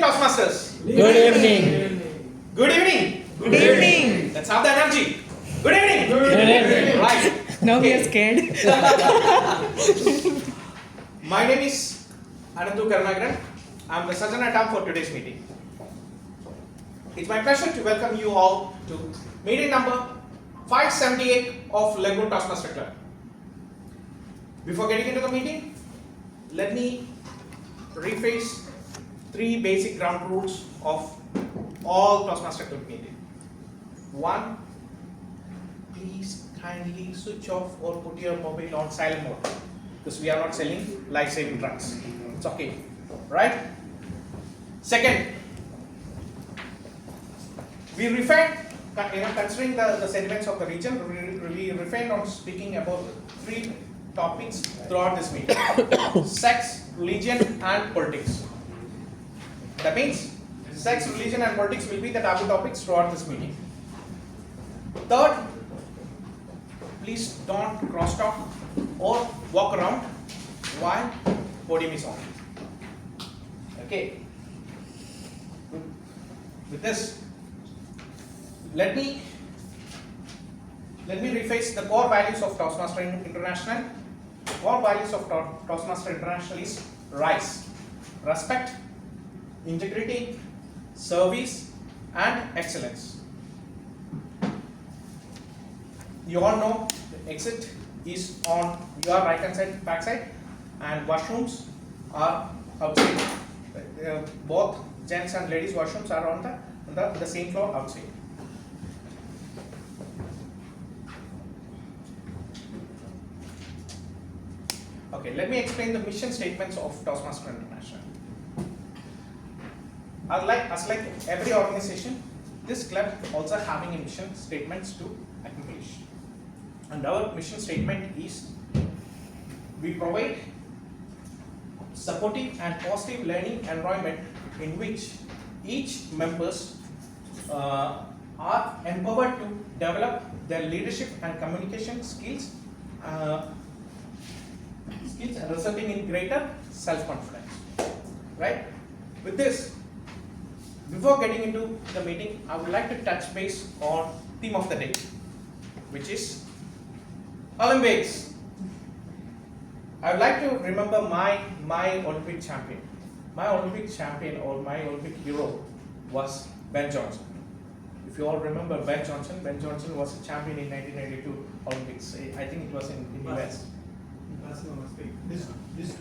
Toastmasters. Good evening. Good evening. Good evening. Let's have the energy. Good evening. Good evening. Right. Now we are scared. My name is Anandu Karnagaran. I am the Surgeon at Arm for today's meeting. It's my pleasure to welcome you all to meeting number 578 of Lagoon Toastmaster Club. Before getting into the meeting, let me rephrase three basic ground rules of all Toastmaster Club meeting. One, please kindly switch off or put your mobile on silent mode because we are not selling life-saving drugs. It's okay, right? Second, we refrain, considering the sentiments of the region, we refrain on speaking about three topics throughout this meeting: sex, religion, and politics. That means sex, religion, and politics will be the taboo topics throughout this meeting. Third, please don't cross talk or walk around while podium is on. Okay. With this, let me rephrase the core values of Toastmaster International. Core values of Toastmaster International is RISE: respect, integrity, service, and excellence. You all know the exit is on your right hand side, back side, and washrooms are outside. Both gents and ladies washrooms are on the same floor outside. Okay, let me explain the mission statements of Toastmaster International. As like every organization, this club also having a mission statements to accomplish. And our mission statement is: we provide supportive and positive learning environment in which each members are empowered to develop their leadership and communication skills, resulting in greater self-confidence. Right? With this, before getting into the meeting, I would like to touch base on theme of the day, which is Olympics. I would like to remember my Olympic champion. My Olympic champion or my Olympic hero was Ben Johnson. If you all remember Ben Johnson was a champion in 1992 Olympics. I think it was in US.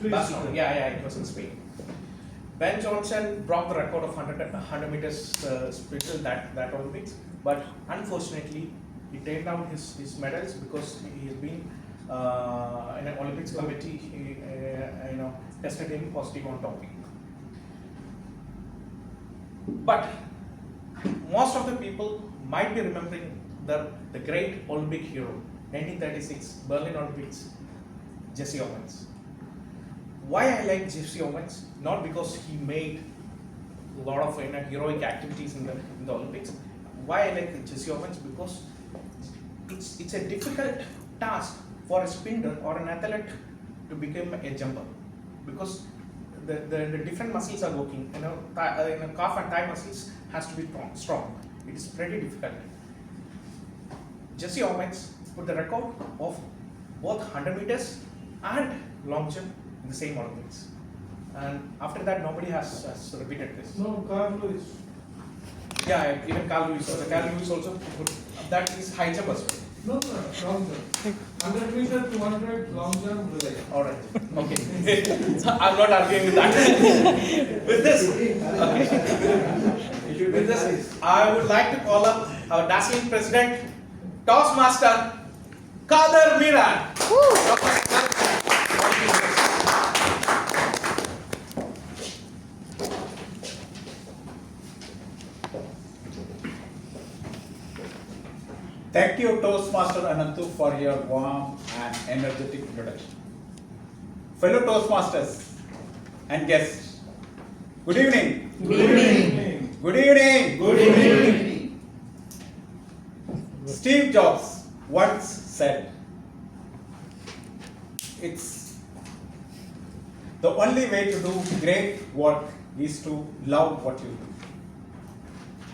Barcelona. Yeah, it was in Spain. Ben Johnson broke the record of 100 meters sprint that Olympics, but unfortunately he turned down his medals because he has been in an Olympics committee tested him positive on doping. But most of the people might be remembering the great Olympic hero, 1936 Berlin Olympics, Jesse Owens. Why I like Jesse Owens? Not because he made a lot of heroic activities in the Olympics. Why I like Jesse Owens? Because it's a difficult task for a sprinter or an athlete to become a jumper, because the different muscles are working. Calf and thigh muscles has to be strong. It is pretty difficult. Jesse Owens put the record of both 100 meters and long jump in the same Olympics, and after that nobody has repeated this. No, Carl Lewis. Yeah, even Carl Lewis. So Carl Lewis also put, that is high jump as well. No, long jump. 100 meter, 200, long jump, relay. All right. Okay. So I'm not arguing with that. With this, okay. With this, I would like to call up our dazzling president, Toastmaster Kader Miran. Thank you, Toastmaster Anantu, for your warm and energetic introduction. Fellow Toastmasters and guests, good evening. Good evening. Good evening. Good evening. Steve Jobs once said, "It's the only way to do great work is to love what you do.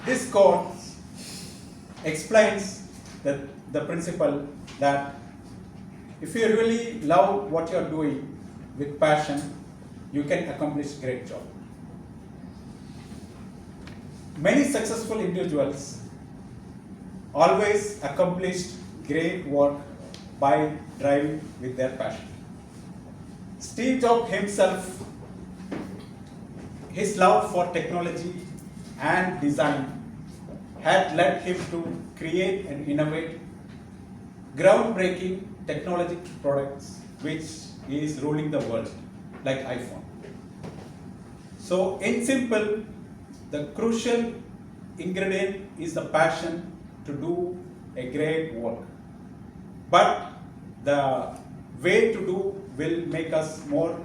This quote explains the principle that if you really love what you are doing with passion, you can accomplish great job. Many successful individuals always accomplished great work by driving with their passion. Steve Jobs himself, his love for technology and design had led him to create and innovate groundbreaking technology products which is ruling the world, like iPhone. So in simple, the crucial ingredient is the passion to do a great work. But the way to do will make us more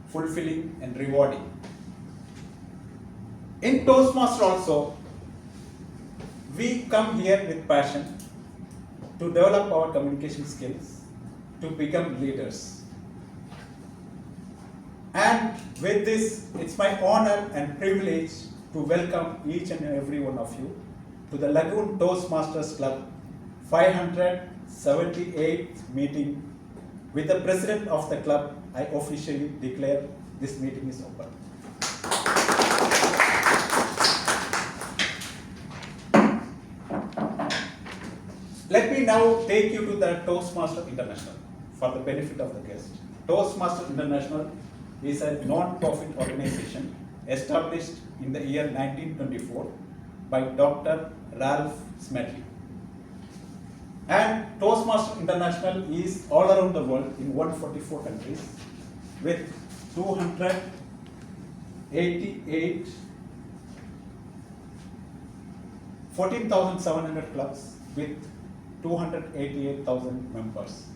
fulfilling and rewarding. In Toastmaster also, we come here with passion to develop our communication skills, to become leaders. And with this, it's my honor and privilege to welcome each and every one of you to the Lagoon Toastmasters Club 578th meeting. With the president of the club, I officially declare this meeting is open. Let me now take you to the Toastmaster International for the benefit of the guest. Toastmaster International is a non-profit organization established in the year 1924 by Dr. Ralph Smedley. And Toastmaster International is all around the world in 144 countries with 14,700 clubs with 288,000 members.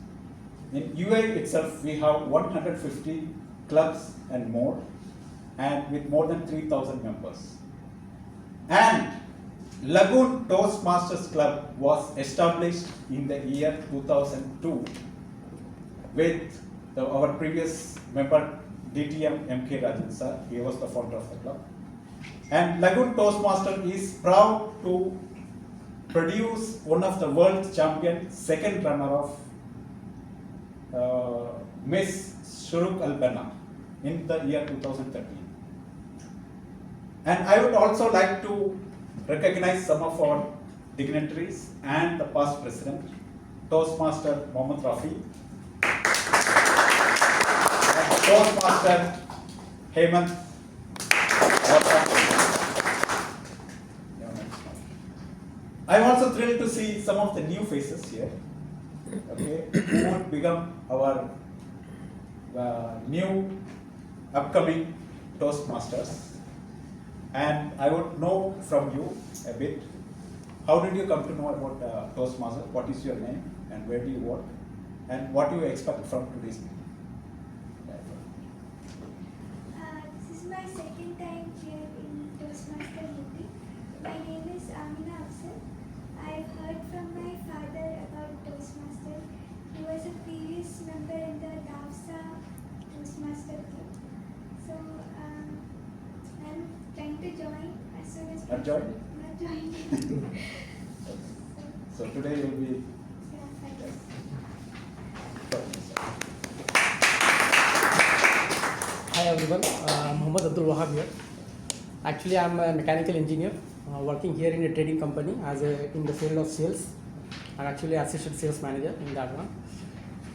In UAE itself, we have 150 clubs and more, and with more than 3,000 members. And Lagoon Toastmasters Club was established in the year 2002 with our previous member DTM MK Rajan sir. He was the founder of the club. And Lagoon Toastmaster is proud to produce one of the world champion, second runner of Miss Shuruk Al-Banna in the year 2013. And I would also like to recognize some of our dignitaries and the past president, Toastmaster Mohammad Rafi, and Toastmaster Hemant. I'm also thrilled to see some of the new faces here, okay, who would become our new upcoming Toastmasters. And I would know from you a bit, how did you come to know about Toastmaster? What is your name and where do you work? And what do you expect from today's meeting? This is my second time here in Toastmaster meeting. My name is Amina Afsar. I've heard from my father about Toastmaster. He was a previous member in the Davsa Toastmaster Club. So I'm trying to join as soon as possible. Not join? Not join. So today you will be. Yeah, thank you. Hi everyone, Muhammad Abdul Wahab here. Actually, I'm a mechanical engineer working here in a trading company in the field of sales. I'm actually assistant sales manager in that one.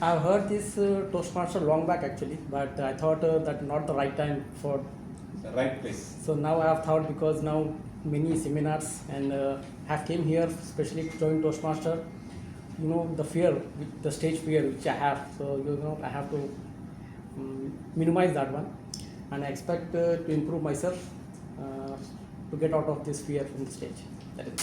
I've heard this Toastmaster long back actually, but I thought that not the right time for. The right place. So now I have thought, because now many seminars and have came here especially to join Toastmaster. You know, the fear, the stage fear which I have. So you know, I have to minimize that one, and I expect to improve myself to get out of this fear from the stage. That is.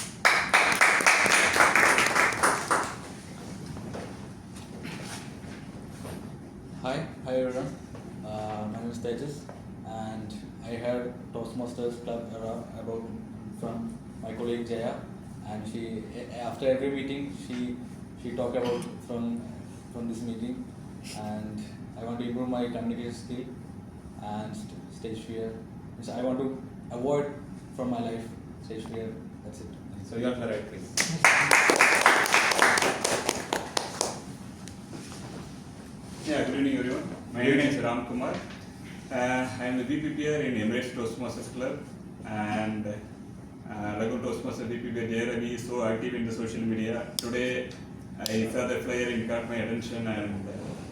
Hi everyone. My name is Tejas, and I heard Toastmasters Club about from my colleague Jaya, and she after every meeting she talk about from this meeting, and I want to improve my communication skill and stage fear, which I want to avoid from my life. Stage fear. That's it. So you are in the right place. Yeah, good evening everyone. My name is Ram Kumar. I am the VPPR in Emirates Toastmasters Club, and Lagoon Toastmasters VPPR there is so active in the social media. Today I saw the flyer and got my attention and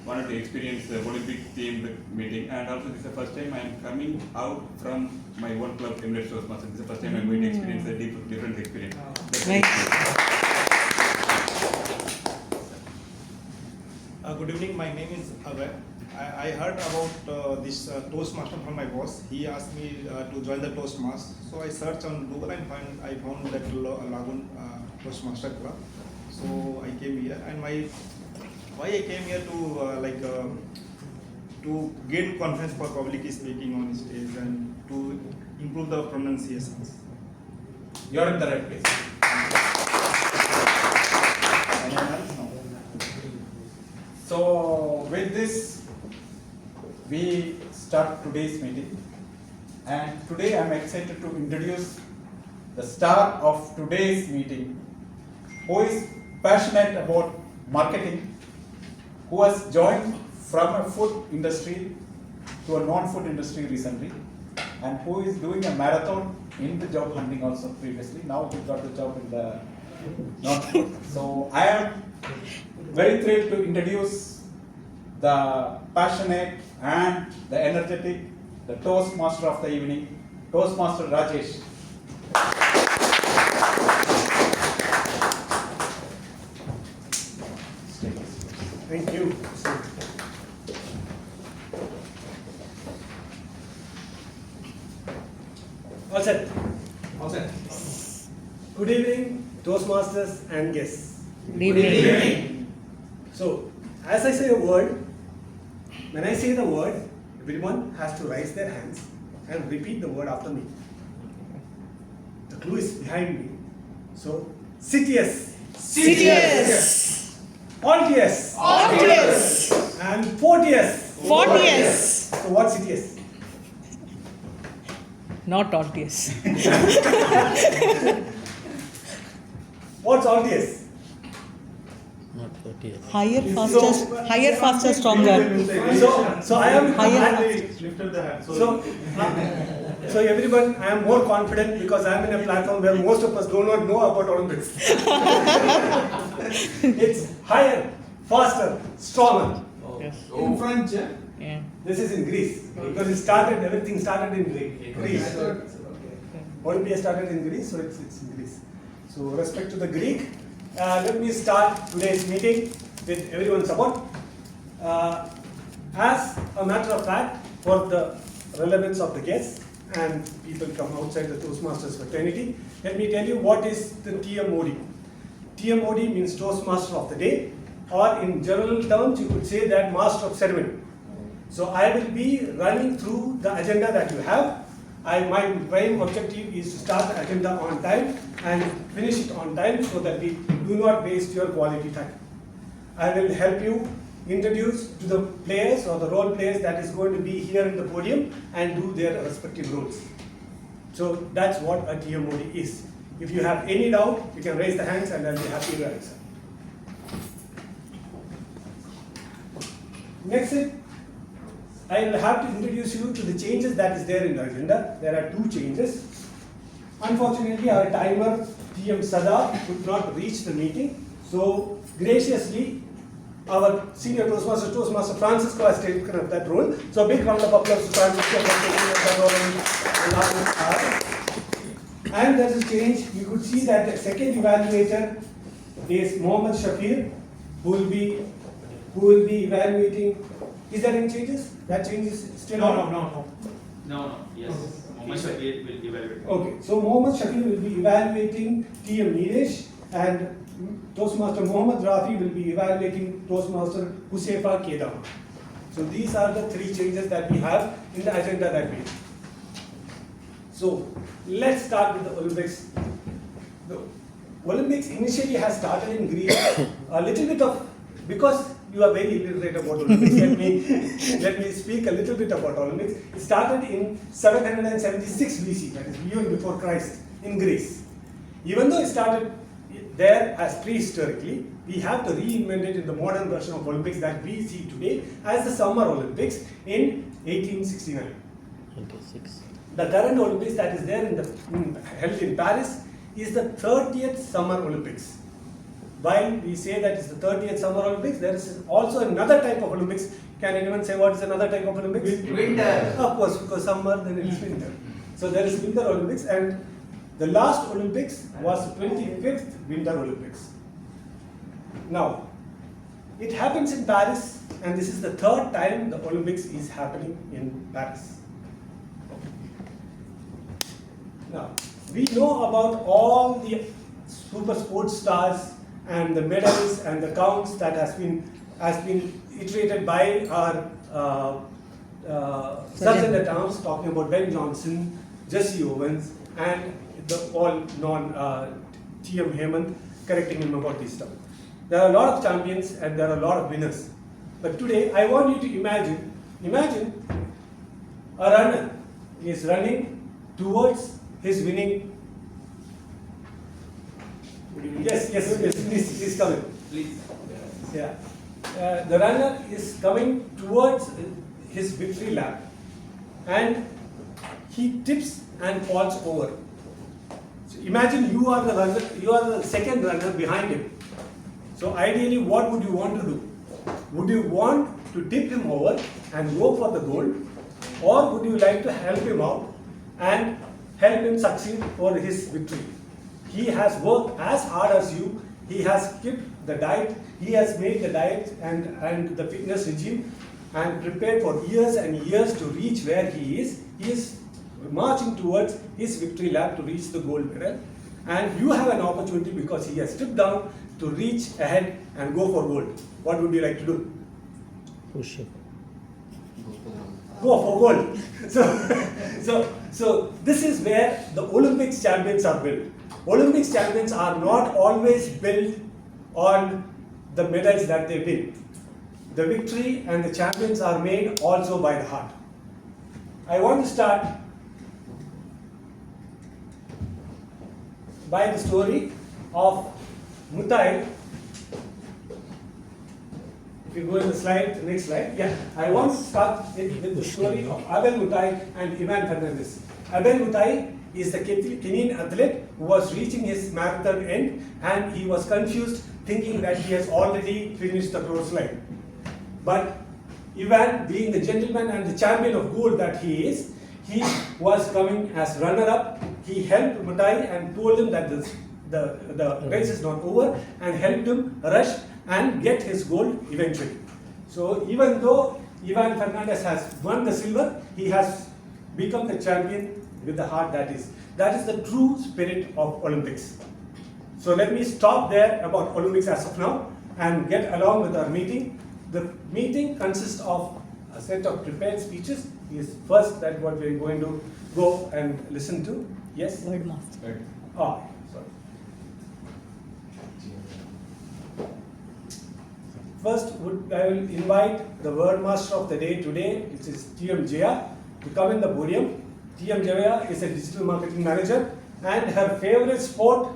wanted to experience the Olympic themed meeting, and also this is the first time I am coming out from my own club, Emirates Toastmasters. This is the first time I am going to experience a different experience. Good evening, my name is Abhay. I heard about this Toastmaster from my boss. He asked me to join the Toastmasters. So I searched on Google and I found that Lagoon Toastmaster Club. So I came here, and why I came here to to gain confidence for public speaking on stage and to improve the pronunciations. You are in the right place. Anyone else? No. So with this, we start today's meeting, and today I am excited to introduce the star of today's meeting, who is passionate about marketing, who has joined from a food industry to a non-food industry recently, and who is doing a marathon in the job hunting also previously. Now he got the job in the non-food. So I am very thrilled to introduce the passionate and the energetic, the Toastmaster of the evening, Toastmaster Rajesh. Thank you. All set. All set. Good evening, Toastmasters and guests. Good evening. So, as I say a word, when I say the word, everyone has to raise their hands and repeat the word after me. The clue is behind me. So, CTS. CTS. Altius. Altius. And 40s. 40s. So, what's CTS? Not Altius. What's Altius? Higher, faster, stronger. So I am Higher. Lifted the hand. So everyone, I am more confident because I am in a platform where most of us do not know about Olympics. It's higher, faster, stronger. Yes. In French, Yeah. This is in Greece because everything started in Greece. Olympia started in Greece, so it's in Greece. So respect to the Greek. Let me start today's meeting with everyone's support. As a matter of fact, for the relevance of the guests and people come outside the Toastmasters fraternity, let me tell you what is the TMOD. TMOD means Toastmaster of the Day, or in general terms, you could say that Master of Ceremony. So I will be running through the agenda that you have. My prime objective is to start the agenda on time and finish it on time so that we do not waste your quality time. I will help you introduce to the players or the role players that is going to be here in the podium and do their respective roles. So that's what a TMOD is. If you have any doubt, you can raise the hands and I'll be happy to answer. Next, I will have to introduce you to the changes that is there in the agenda. There are 2 changes. Unfortunately, our timer TM Sada could not reach the meeting. So graciously, our senior Toastmaster Francisco has taken up that role. So a big round of applause to Francisco for taking up that role. And there is a change. You could see that the second evaluator is Mohammed Shafir, who will be evaluating. Is there any changes? That change is still on? No. Yes. Mohammed Shafir will evaluate. Okay, so Mohammed Shafir will be evaluating TM Nilesh, and Toastmaster Mohammed Rafi will be evaluating Toastmaster Hussefa Kedama. So these are the 3 changes that we have in the agenda that we have. So let's start with the Olympics. The Olympics initially has started in Greece a little bit of, because You are very illiterate about Olympics. Let me speak a little bit about Olympics. It started in 776 BC, that is even before Christ, in Greece. Even though it started there as prehistorically, we have to reinvent it in the modern version of Olympics that we see today as the Summer Olympics in 1869. 26. The current Olympics that is there held in Paris is the 30th Summer Olympics. While we say that it's the 30th Summer Olympics, there is also another type of Olympics. Can anyone say what is another type of Olympics? Winter. Of course, because summer, then it's winter. So there is Winter Olympics, and the last Olympics was the 25th Winter Olympics. Now, it happens in Paris, and this is the third time the Olympics is happening in Paris. Now, we know about all the super sports stars and the medals and the counts that has been iterated by our Sergeant at Arms, talking about Ben Johnson, Jesse Owens, and the all T.M. Hemant correcting him about this stuff. There are a lot of champions and there are a lot of winners. But today I want you to imagine a runner is running towards his winning. Yes, please come in. Please. Yeah. The runner is coming towards his victory lap and he tips and falls over. So imagine you are the runner, you are the second runner behind him. So ideally, what would you want to do? Would you want to tip him over and go for the goal, or would you like to help him out and help him succeed for his victory? He has worked as hard as you. He has kept the diet. He has made the diet and the fitness regime and prepared for years and years to reach where he is. He is marching towards his victory lap to reach the gold medal. And you have an opportunity because he has stripped down to reach ahead and go for gold. What would you like to do? Push it. Go for gold. So this is where the Olympics champions are built. Olympics champions are not always built on the medals that they win. The victory and the champions are made also by the heart. I want to start by the story of Mutai. If you go in the slide, the next slide. Yeah, I want to start with the story of Abel Mutai and Ivan Fernandez. Abel Mutai is the Kenyan athlete who was reaching his marathon end and he was confused thinking that he has already finished the course line. But Ivan, being the gentleman and the champion of gold that he is, he was coming as runner-up. He helped Mutai and told him that the race is not over and helped him rush and get his gold eventually. So even though Ivan Fernandez has won the silver, he has become the champion with the heart that is. That is the true spirit of Olympics. So let me stop there about Olympics as of now and get along with our meeting. The meeting consists of a set of prepared speeches. Is first that what we're going to go and listen to. Yes? Word master. Oh, sorry. First, I will invite the word master of the day today, which is T.M. Jaya, to come in the podium. T.M. Jaya is a digital marketing manager, and her favorite sport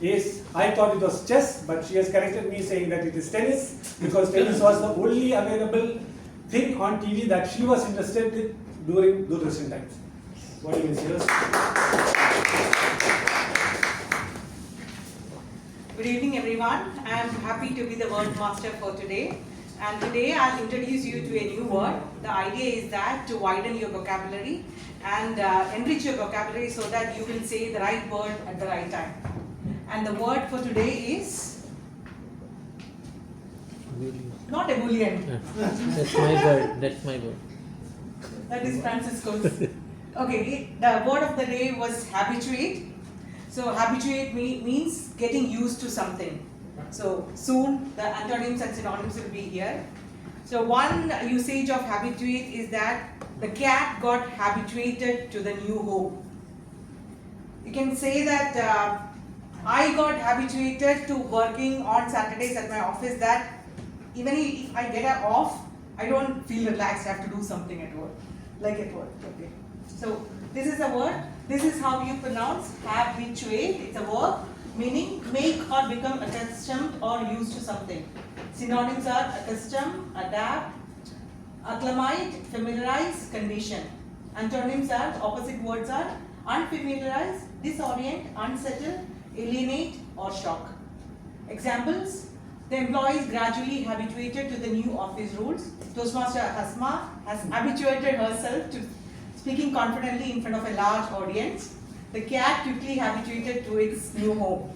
is, I thought it was chess, but she has corrected me saying that it is tennis, because tennis was the only available thing on TV that she was interested in during Doordarshan times. What do you mean, Good evening, everyone. I am happy to be the word master for today. And today I'll introduce you to a new word. The idea is that to widen your vocabulary and enrich your vocabulary so that you will say the right word at the right time. And the word for today is not ebullient. That's my word. That's my word. That is Francisco's. Okay, the word of the day was habituate. So habituate means getting used to something. So soon the antonyms and synonyms will be here. So one usage of habituate is that the cat got habituated to the new home. You can say that I got habituated to working on Saturdays at my office, that even if I get a off, I don't feel relaxed. I have to do something at work, like at work. Okay. So this is a word. This is how you pronounce habituate. It's a verb meaning make or become accustomed or used to something. Synonyms are accustom, adapt, acclimate, familiarize, condition. Antonyms are, opposite words are unfamiliarize, disorient, unsettle, alienate or shock. Examples: the employee is gradually habituated to the new office rules. Toastmaster Hasma has habituated herself to speaking confidently in front of a large audience. The cat quickly habituated to its new home.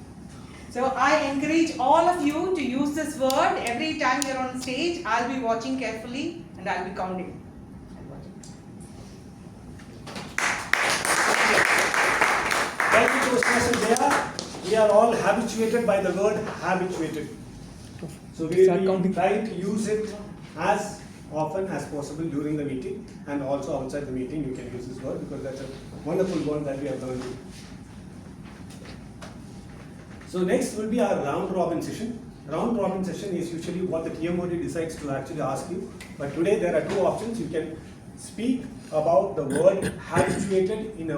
So I encourage all of you to use this word every time you're on stage. I'll be watching carefully and I'll be counting. Thank you, Toastmaster Jaya. We are all habituated by the word habituated. So we Start will be counting. trying to use it as often as possible during the meeting, and also outside the meeting you can use this word, because that's a wonderful word that we have learned. So next will be our round robin session. Round robin session is usually what the TMOD decides to actually ask you, but today there are two options. You can speak about the word habituated in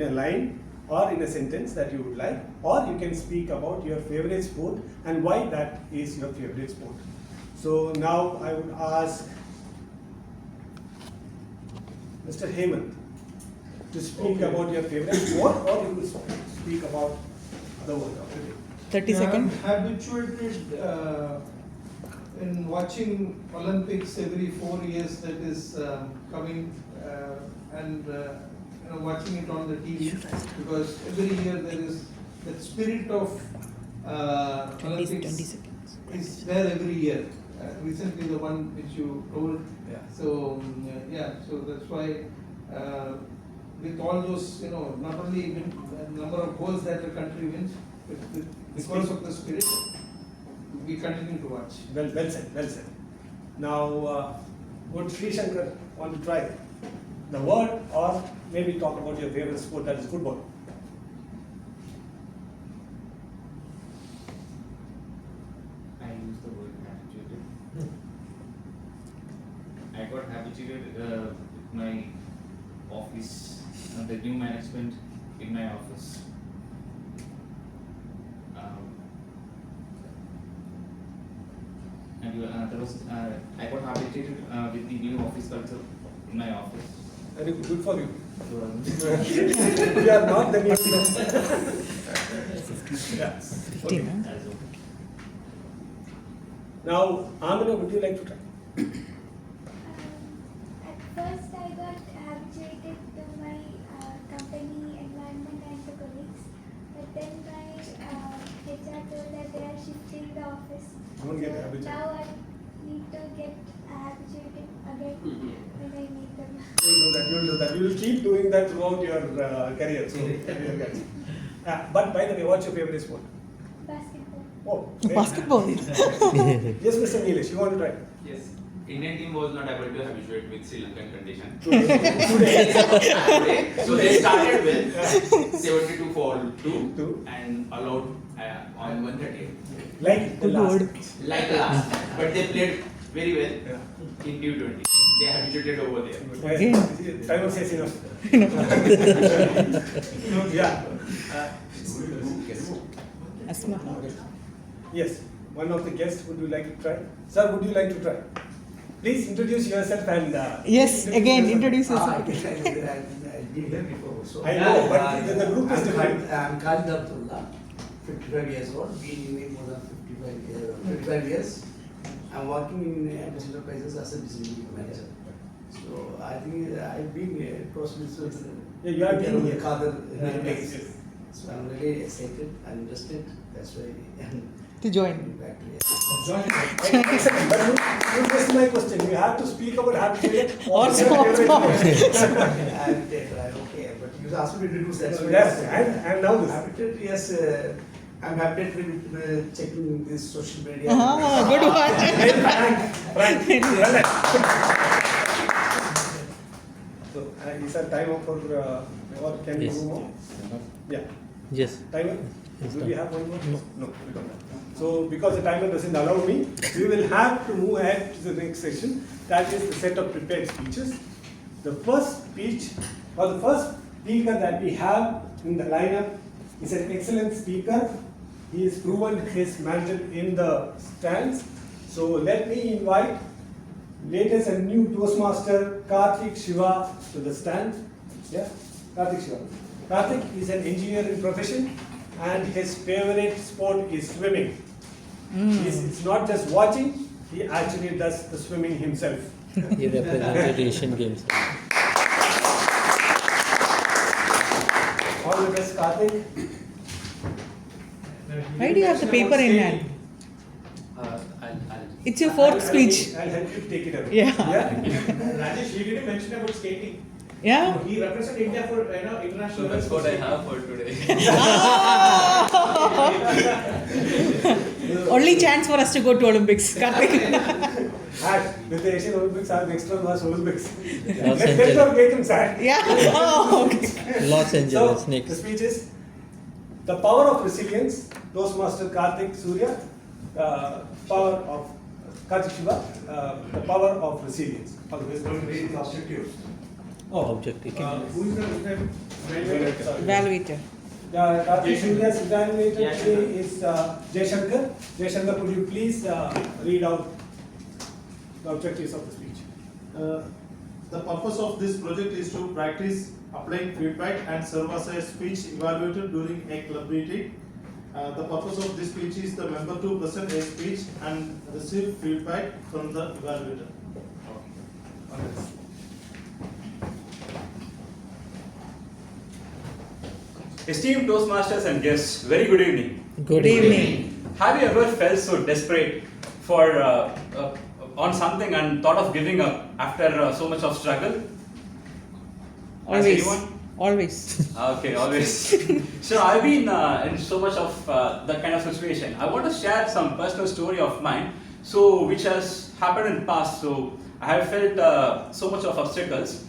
a line or in a sentence that you would like, or you can speak about your favorite sport and why that is your favorite sport. So now I would ask Mr. Hemant to speak about your favorite sport, or you could speak about the word. 30 Yeah, seconds. I'm habituated in watching Olympics every 4 years that is coming, and watching it on the TV, because every year there is that spirit of 20 Olympics seconds. is there every year. Recently the one which you told. Yeah. So so that's why with all those, not only number of goals that the country wins, but because of the spirit, we continue to watch. Well said, well said. Now, would Sri Shankar want to try the word, or maybe talk about your favorite sport, that is football? I use the word habituated. I got habituated with my office, the new management in my office. And there was, I got habituated with the new office culture in my office. Very good for you. So, We are not the new. Yeah. 15, Okay. huh? Now, Amina, would you like to try? At first, I got habituated to my company environment and the colleagues, but then my HR told that they are shifting the office. Don't get So habituated. now I need to get habituated again when I meet them. You'll do that. You will keep doing that throughout your career. So, but by the way, what's your favorite sport? Basketball. Oh, great. Basketball. Yes, Mr. Neelesh, you want to try? yes, Indian team was not able to habituate with Sri Lankan condition. Today. So they started with 72 for 2 Two. and allowed on 130. Like the Good last. word. Like the last, but they played very well Yeah. in T20. They habituated over there. Again. Time says enough. Yeah. Asma. Yes. One of the guests, would you like to try? Sir, would you like to try? Please introduce yourself and. Yes, again, yourself. introduce yourself. I've been here before also. I know, but the group is different. I'm Khalid Abdullah, 55 years old, been in more than 55 years. I'm working in Embassy Enterprises as a business manager. So I think I've been Toastmasters. Yeah, you have been here. Many days. Yes. So I'm really excited and interested. That's why I'm To join. back to it. Excellent. But you missed my question. You have to speak about habituated Or sports. I'm okay, but you asked me to do that. Yes, and now this. Habitat, yes, I'm happy with checking this social media. Ah, good one. Frank, well done. So, is that time up for, or can you Yes. move on? Yeah. Yes. Timer? Yes, Do sir. we have one more? No, we don't have. So because the timer doesn't allow me, we will have to move ahead to the next session. That is the set of prepared speeches. The first speech, or the first speaker that we have in the lineup is an excellent speaker. He has proven his mantle in the stands. So let me invite latest and new Toastmaster Karthik Shiva to the stand. Yeah, Karthik Shiva. Karthik is an engineer in profession and his favorite sport is swimming. It's not just watching, he actually does the swimming himself. He represented Asian Games. All the best, Karthik. Why do you have the paper in hand? It's your fourth speech. I'll help you take it away. Yeah. Rajesh, he didn't mention about skating. Yeah. He represented India for international. So that's what I have for today. Only chance for us to go to Olympics. Karthik. And with the Asian Olympics, I have extra Los Olympics. Los Let's Angeles. not make him sad. Yeah. Oh, okay. Los Angeles So, next. the speech is the power of resilience. Toastmaster Karthik Surya, power of Karthik Shiva, the power of resilience. Always going to read the objectives. Oh, objective. Who is the Evaluator. Karthik Surya's evaluator today is Jay Shankar. Jay Shankar, could you please read out the objectives of the speech? The purpose of this project is to practice applying feedback and serve as a speech evaluator during a club meeting. The purpose of this speech is the member to present a speech and receive feedback from the evaluator. Esteemed Toastmasters and guests, very good evening. Good evening. Have you ever felt so desperate for on something and thought of giving up after so much of struggle? Has Always. anyone? Always. Okay, always. So I've been in so much of that kind of situation. I want to share some personal story of mine, so which has happened in past. So I have felt so much of obstacles.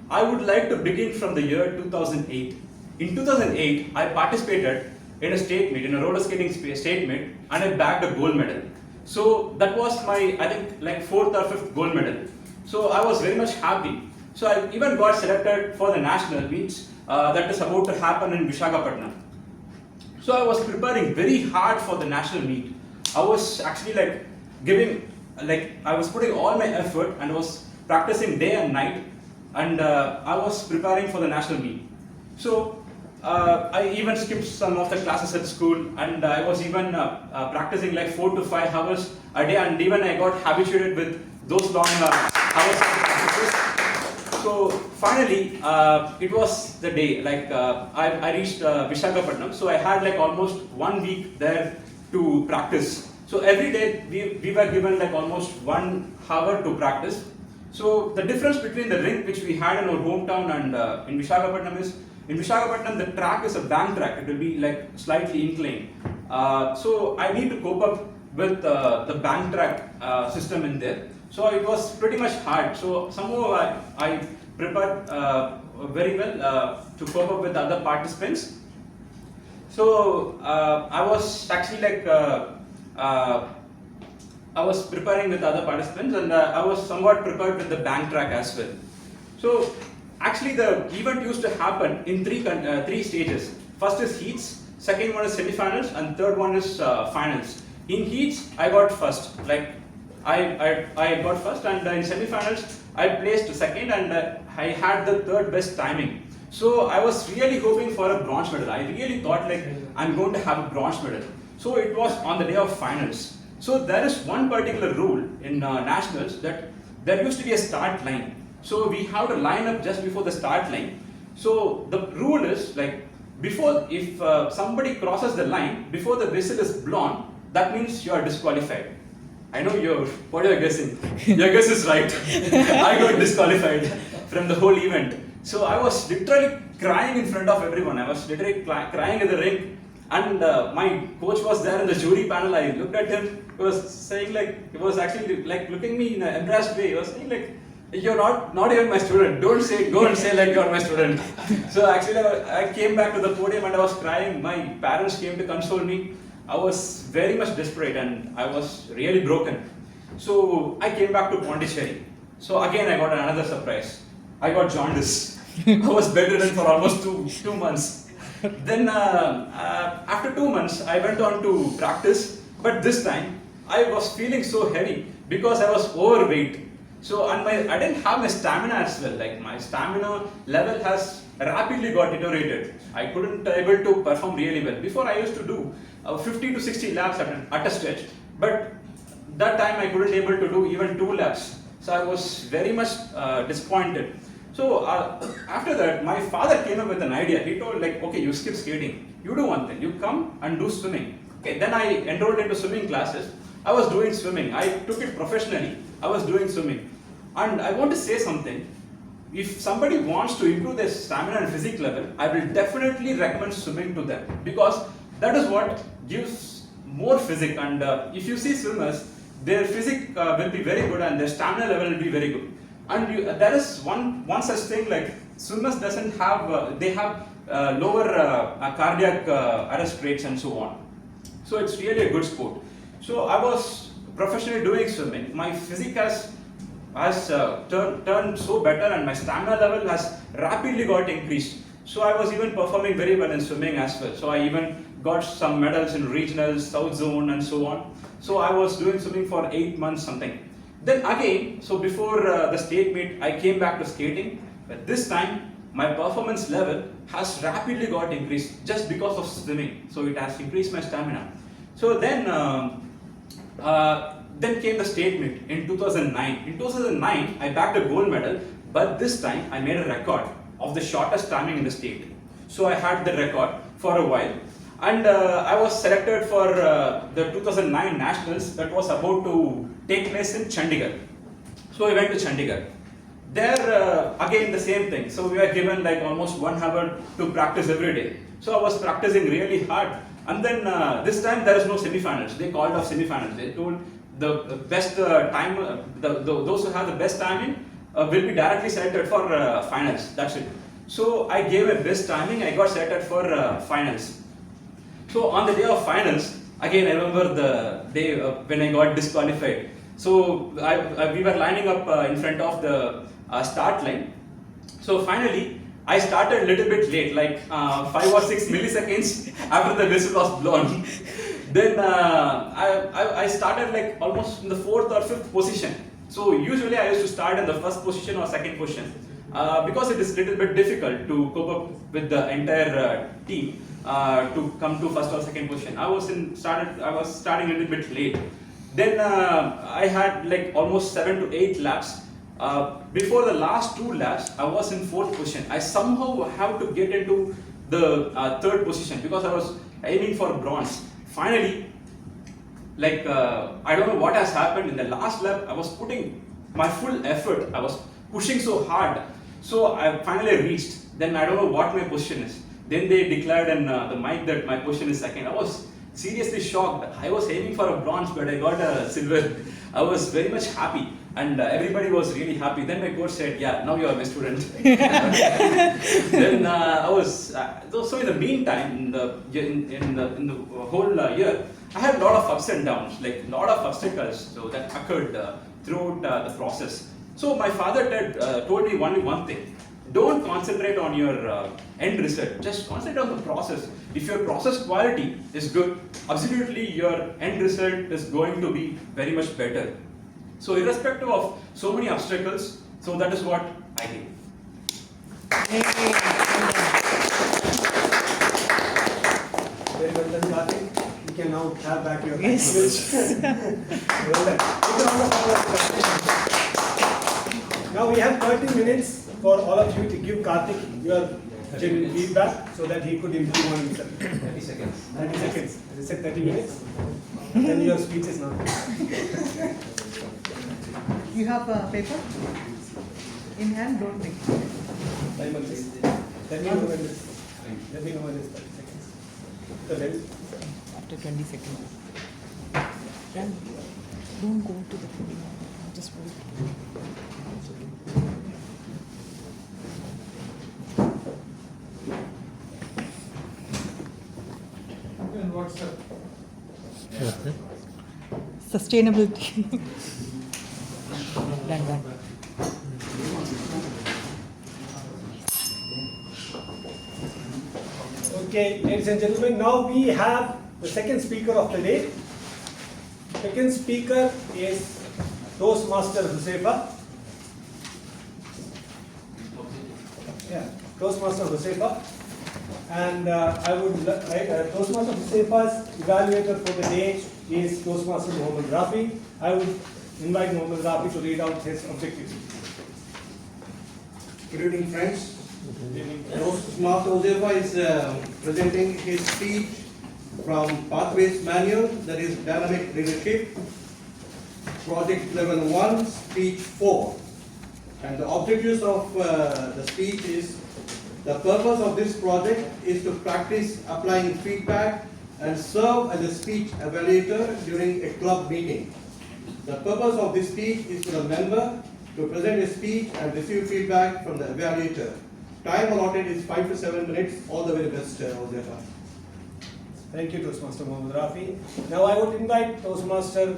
I would like to begin from the year 2008. In 2008, I participated in a state meet, in a roller skating state meet, and I bagged a gold medal. So that was my, I think, like 4th or 5th gold medal. So I was very much happy. So I even got selected for the national meets that is about to happen in Visakhapatnam. So I was preparing very hard for the national meet. I was actually I was putting all my effort and was practicing day and night, and I was preparing for the national meet. So I even skipped some of the classes at school, and I was even practicing like 4 to 5 hours a day, and even I got habituated with those long hours of practices. So finally, it was the day, I reached Visakhapatnam, so I had like almost 1 week there to practice. So every day we were given like almost 1 hour to practice. So the difference between the rink which we had in our hometown and in Visakhapatnam is, in Visakhapatnam the track is a bank track, it will be like slightly inclined. So I need to cope up with the bank track system in there. So it was pretty much hard. So somehow I prepared very well to cope up with other participants. So I was actually I was preparing with other participants, and I was somewhat prepared with the bank track as well. So actually the event used to happen in three stages. First is heats, second one is semi-finals, and third one is finals. In heats, I got first. I got first, and in semi-finals, I placed second, and I had the third best timing. So I was really hoping for a bronze medal. I really thought like I'm going to have a bronze medal. So it was on the day of finals. So there is one particular rule in nationals that there used to be a start line. So we have to line up just before the start line. So the rule is like if somebody crosses the line before the whistle is blown, that means you are disqualified. I know what you're guessing. Your guess is right. I got disqualified from the whole event. So I was literally crying in front of everyone. I was literally crying in the ring. And my coach was there in the jury panel. I looked at him. He was saying he was actually like looking me in an embarrassed way. He was saying like, you're not even my student. Don't say, go and say like you're my student. So actually I came back to the podium and I was crying. My parents came to console me. I was very much desperate and I was really broken. So I came back to Pondicherry. So again I got another surprise. I got jaundice. I was bedridden for almost two months. Then after 2 months I went on to practice, but this time I was feeling so heavy because I was overweight. So and I didn't have my stamina as well. Like my stamina level has rapidly got deteriorated. I couldn't able to perform really well. Before I used to do 50 to 60 laps at a stretch, but that time I couldn't able to do even 2 laps. So I was very much disappointed. So after that, my father came up with an idea. He told like, okay, you skip skating. You do one thing. You come and do swimming. Okay. Then I enrolled into swimming classes. I was doing swimming. I took it professionally. I was doing swimming. And I want to say something. If somebody wants to improve their stamina and physique level, I will definitely recommend swimming to them because that is what gives more physique. And if you see swimmers, their physique will be very good and their stamina level will be very good. And there is one such thing like swimmers doesn't have, they have lower cardiac arrest rates and so on. So it's really a good sport. So I was professionally doing swimming. My physique has turned so better and my stamina level has rapidly got increased. So I was even performing very well in swimming as well. So I even got some medals in regionals, South Zone and so on. So I was doing swimming for 8 months something. Then again, so before the state meet, I came back to skating. But this time, my performance level has rapidly got increased just because of swimming. So it has increased my stamina. So then came the state meet in 2009. In 2009, I bagged a gold medal, but this time I made a record of the shortest timing in the state. So I had the record for a while. And I was selected for the 2009 Nationals that was about to take place in Chandigarh. So I went to Chandigarh. There again the same thing. So we were given like almost 1 hour to practice every day. So I was practicing really hard. And then this time there is no semi-finals. They called off semi-finals. They told the best those who have the best timing will be directly selected for finals. That's it. So I gave a best timing. I got selected for finals. So on the day of finals, again I remember the day when I got disqualified. So we were lining up in front of the start line. So finally, I started a little bit late, like 5 or 6 milliseconds after the whistle was blown. Then I started like almost in the 4th or 5th position. So usually I used to start in the 1st position or 2nd position because it is a little bit difficult to cope up with the entire team to come to 1st or 2nd position. I was starting a little bit late. Then I had like almost 7 to 8 laps. Before the last 2 laps, I was in 4th position. I somehow have to get into the 3rd position because I was aiming for bronze. Finally, like I don't know what has happened in the last lap. I was putting my full effort. I was pushing so hard. So I finally reached. Then I don't know what my position is. Then they declared in the mic that my position is 2nd. I was seriously shocked. I was aiming for a bronze, but I got a silver. I was very much happy. And everybody was really happy. Then my coach said, yeah, now you are my student. Then I was, so in the meantime, in the whole year, I had a lot of ups and downs, like a lot of obstacles so that occurred throughout the process. So my father told me only one thing. Don't concentrate on your end result, just concentrate on the process. If your process quality is good, absolutely your end result is going to be very much better. So irrespective of so many obstacles, so that is what I think. Very well done, Karthik. You can now have back your Yes. Well done. Now we have 30 minutes for all of you to give Karthik your genuine feedback so that he could improve on himself. 30 seconds. 30 seconds. As I said, 30 minutes. Then your speech is now. You have a paper in hand, don't take. Time on this. Let me know when this. Let me know when it's 30 seconds. So then, After 20 seconds. And don't go to the Just wait. And what's up? Sustainability. Done. Okay, ladies and gentlemen, now we have the second speaker of the day. Second speaker is Toastmaster Josefa. Yeah, Toastmaster Josefa. And Toastmaster Josefa's evaluator for the day is Toastmaster Mohammed Rafi. I would invite Mohammed Rafi to read out his objectives. Good evening, friends. Toastmaster Josefa is presenting his speech from Pathways Manual, that is Dynamic Leadership, Project Level 1, Speech 4. And the objectives of the speech is, the purpose of this project is to practice applying feedback and serve as a speech evaluator during a club meeting. The purpose of this speech is for the member to present a speech and receive feedback from the evaluator. Time allotted is 5 to 7 minutes. All the very best, Josefa. Thank you, Toastmaster Mohammed Rafi. Now I would invite Toastmaster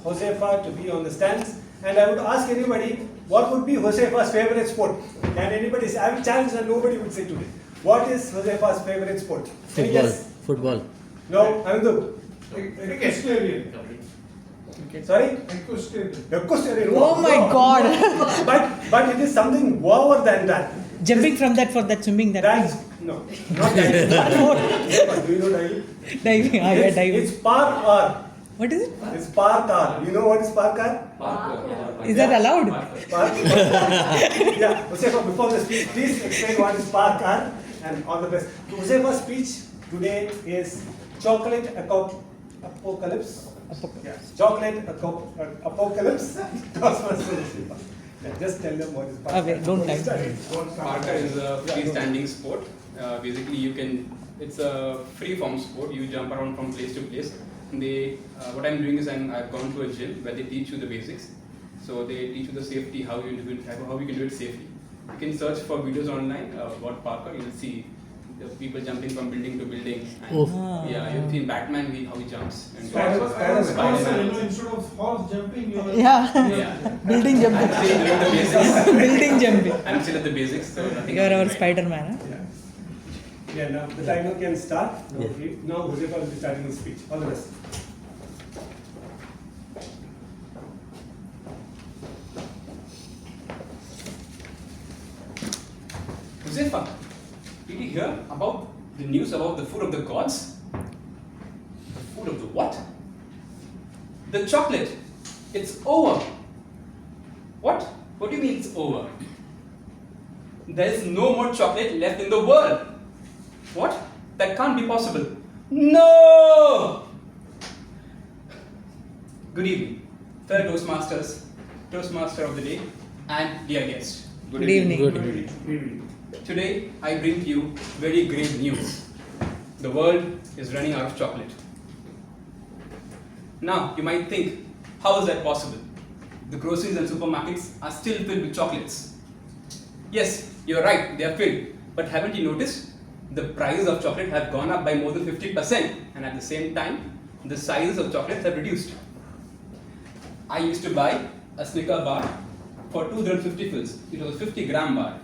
Josefa to be on the stands, and I would ask anybody, what would be Josefa's favorite sport? Can anybody say? I will challenge and nobody would say today. What is Josefa's favorite sport? Any guess? Football. No, Anandu. Equestrian. Sorry? Equestrian. Oh my God. but it is something more than that. Jumping from that for that swimming that. No, not diving. Do you know diving? Diving. Yeah, diving. It's parkour. What is it? It's parkour. You know what is parkour? Is that allowed? Yeah, Josefa, before the speech, please explain what is parkour and all the best. Josefa's speech today is chocolate apocalypse. Yes, chocolate apocalypse. Just tell them what is parkour. Okay, don't type. Parkour is a freestanding sport. Basically, it's a free-form sport. You jump around from place to place. What I'm doing is I've gone to a gym where they teach you the basics. So they teach you the safety, how you can do it safely. You can search for videos online about parkour. You'll see the people jumping from building to building. And yeah, you've seen Batman how he jumps. And Instead of horse jumping, you are Building jumping. I'm still doing the basics. Building jumping. I'm still at the basics. So nothing. You are our Spider-Man. Huh? Yeah, now the timer can start. Okay. Now Josefa will be starting his speech. All the best. Josefa, did you hear about the news about the food of the gods? The food of the what? The chocolate. It's over. What? What do you mean it's over? There is no more chocolate left in the world. What? That can't be possible. No! Good evening, fellow Toastmasters, Toastmaster of the day, and dear guest. Good evening. Good evening. Today, I bring to you very grave news. The world is running out of chocolate. Now, you might think, how is that possible? The groceries and supermarkets are still filled with chocolates. Yes, you're right, they are filled. But haven't you noticed? The prices of chocolate have gone up by more than 50%, and at the same time, the sizes of chocolates have reduced. I used to buy a Snicker bar for 250 fills. It was a 50-gram bar.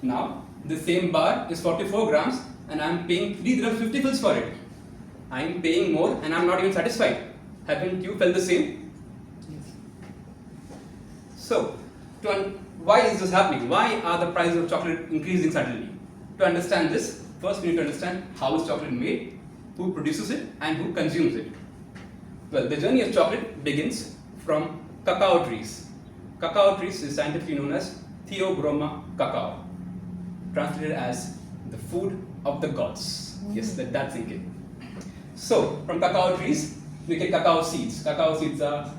Now, the same bar is 44 grams, and I'm paying 350 fills for it. I'm paying more, and I'm not even satisfied. Haven't you felt the same? So, why is this happening? Why are the prices of chocolate increasing suddenly? To understand this, first we need to understand how is chocolate made, who produces it, and who consumes it. Well, the journey of chocolate begins from cacao trees. Cacao trees is scientifically known as Theobroma cacao, translated as the food of the gods. Yes, that's thinking. So, from cacao trees, we get cacao seeds. Cacao seeds are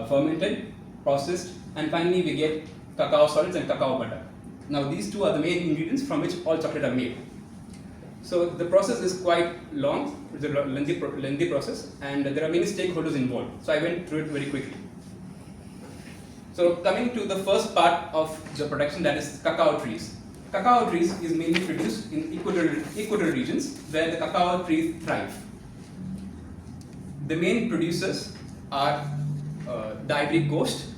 fermented, processed, and finally we get cacao solids and cacao butter. Now, these two are the main ingredients from which all chocolate are made. So, the process is quite long, it's a lengthy process, and there are many stakeholders involved. So, I went through it very quickly. So coming to the first part of the production, that is cacao trees. Cacao trees is mainly produced in equatorial regions where the cacao trees thrive. The main producers are the Ivory Coast,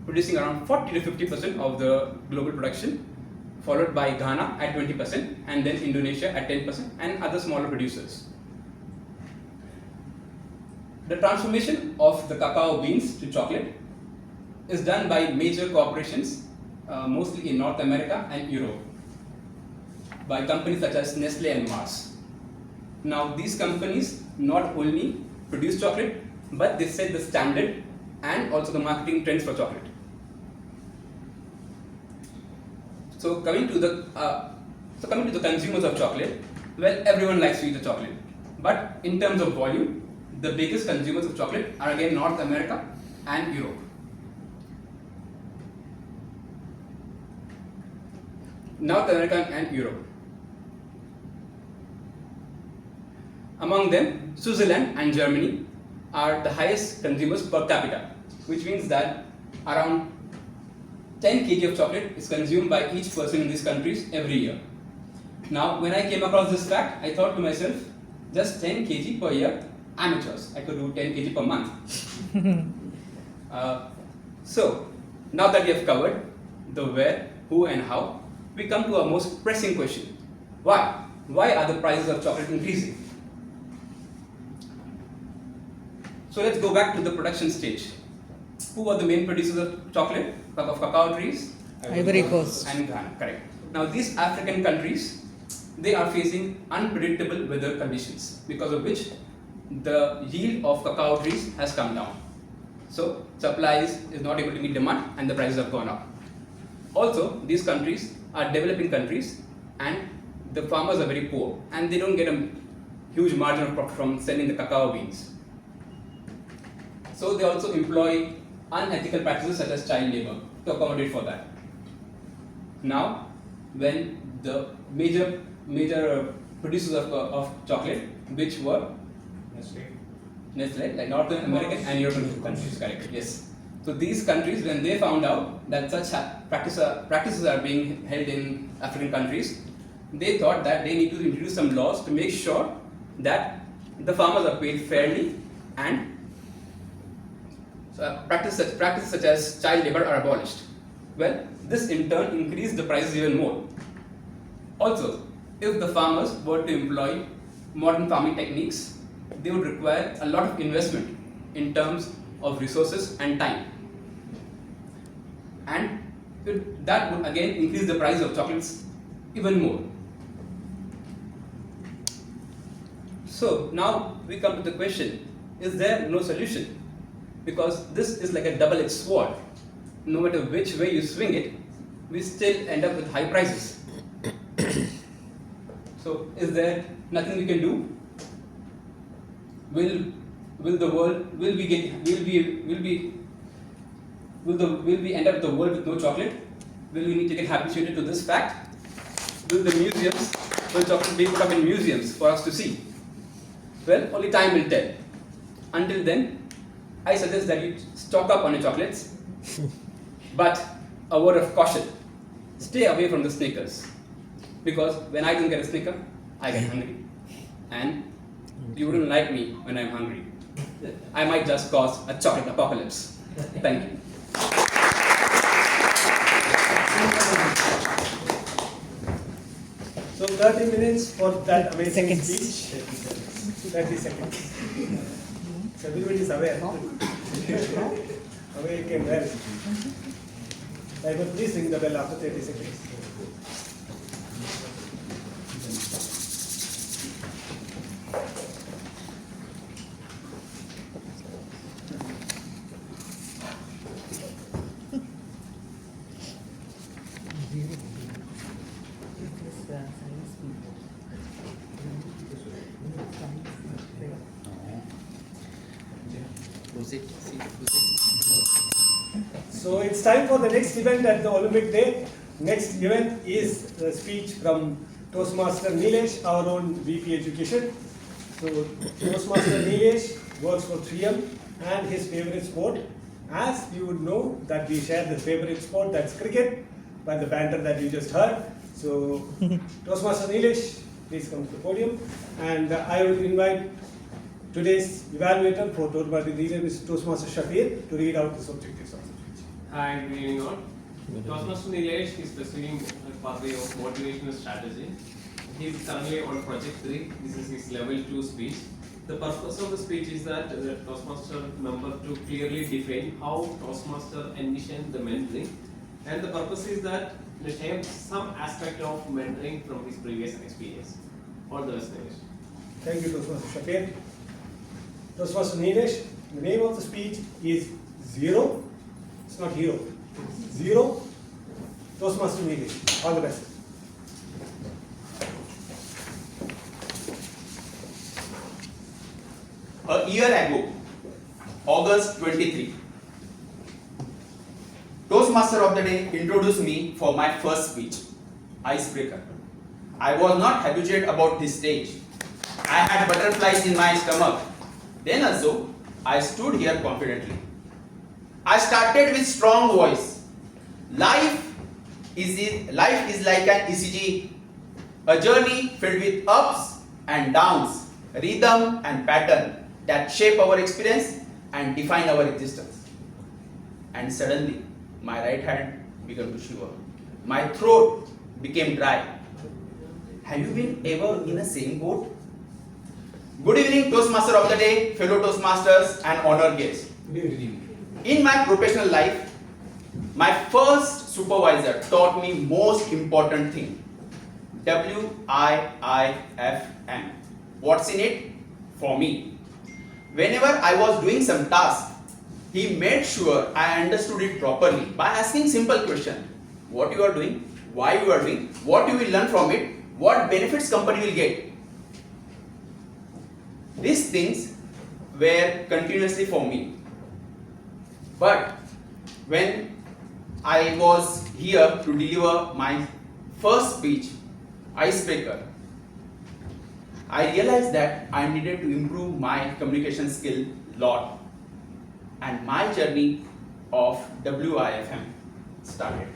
producing around 40 to 50% of the global production, followed by Ghana at 20%, and then Indonesia at 10%, and other smaller producers. The transformation of the cacao beans to chocolate is done by major corporations, mostly in North America and Europe, by companies such as Nestle and Mars. Now, these companies not only produce chocolate, but they set the standard and also the marketing trends for chocolate. So coming to the consumers of chocolate, well, everyone likes to eat the chocolate, but in terms of volume, the biggest consumers of chocolate are again North America and Europe. North America and Europe. Among them, Switzerland and Germany are the highest consumers per capita, which means that around 10 kg of chocolate is consumed by each person in these countries every year. Now, when I came across this fact, I thought to myself, just 10 kg per year, amateurs. I could do 10 kg per month. So, now that we have covered the where, who and how, we come to our most pressing question. Why? Why are the prices of chocolate increasing? So let's go back to the production stage. Who are the main producers of chocolate, of cacao trees? Ivory Coast. And Ghana, correct. Now these African countries, they are facing unpredictable weather conditions, because of which the yield of cacao trees has come down. So supply is not able to meet demand and the prices have gone up. Also, these countries are developing countries and the farmers are very poor and they don't get a huge margin of profit from selling the cacao beans. So they also employ unethical practices such as child labor to accommodate for that. Now, when the major producers of chocolate, which were Nestle, like North American and European countries, correct? Yes. So these countries, when they found out that such practices are being held in African countries, they thought that they need to introduce some laws to make sure that the farmers are paid fairly and practices such as child labor are abolished. Well, this in turn increased the prices even more. Also, if the farmers were to employ modern farming techniques, they would require a lot of investment in terms of resources and time. And that would again increase the price of chocolates even more. So now we come to the question, is there no solution? Because this is like a double-edged sword. No matter which way you swing it, we still end up with high prices. So is there nothing we can do? Will we end up with the world with no chocolate? Will we need to get habituated to this fact? Will chocolate be put up in museums for us to see? Well, only time will tell. Until then, I suggest that you stock up on your chocolates. But a word of caution, stay away from the Snickers. Because when I don't get a Snicker, I get hungry. And you wouldn't like me when I'm hungry. I might just cause a chocolate apocalypse. Thank you. So 30 minutes for that amazing speech. 30 seconds. So everybody is aware. Awake and well. Please ring the bell after 30 seconds. So it's time for the next event at the Olympic Day. Next event is the speech from Toastmaster Nilesh, our own VP Education. So Toastmaster Nilesh works for 3M and his favorite sport As you would know that we share the favorite sport, that's cricket, by the banter that you just heard. So, Toastmaster Nilesh, please come to the podium. And I will invite today's evaluator for Toastmaster Nilesh, Mr. Toastmaster Shafir, to read out the objectives of the speech. Hi, good evening all. Toastmaster Nilesh is pursuing a pathway of motivational strategy. He is currently on project 3. This is his level 2 speech. The purpose of the speech is that the Toastmaster member to clearly define how Toastmaster envision the mentoring, and the purpose is that to share some aspect of mentoring from his previous experience. All the best, Nilesh. Thank you, Toastmaster Shafir. Toastmaster Nilesh, the name of the speech is Zero. It's not Hero. Zero. Toastmaster Nilesh. All the best. A year ago, August 23, Toastmaster of the Day introduced me for my first speech, Icebreaker. I was not habituated about this stage. I had butterflies in my stomach. Then also, I stood here confidently. I started with strong voice. Life is like an ECG, a journey filled with ups and downs, rhythm and pattern that shape our experience and define our existence. And suddenly, my right hand began to shiver. My throat became dry. Have you been ever in the same boat? Good evening, Toastmaster of the Day, fellow Toastmasters and honored guests. Good evening. In my professional life, my first supervisor taught me most important thing, WIIFM. What's in it? For me. Whenever I was doing some task, he made sure I understood it properly by asking simple question. What you are doing, why you are doing, what you will learn from it, what benefits company will get. These things were continuously for me. But when I was here to deliver my first speech, Icebreaker, I realized that I needed to improve my communication skill a lot. And my journey of WIFM started.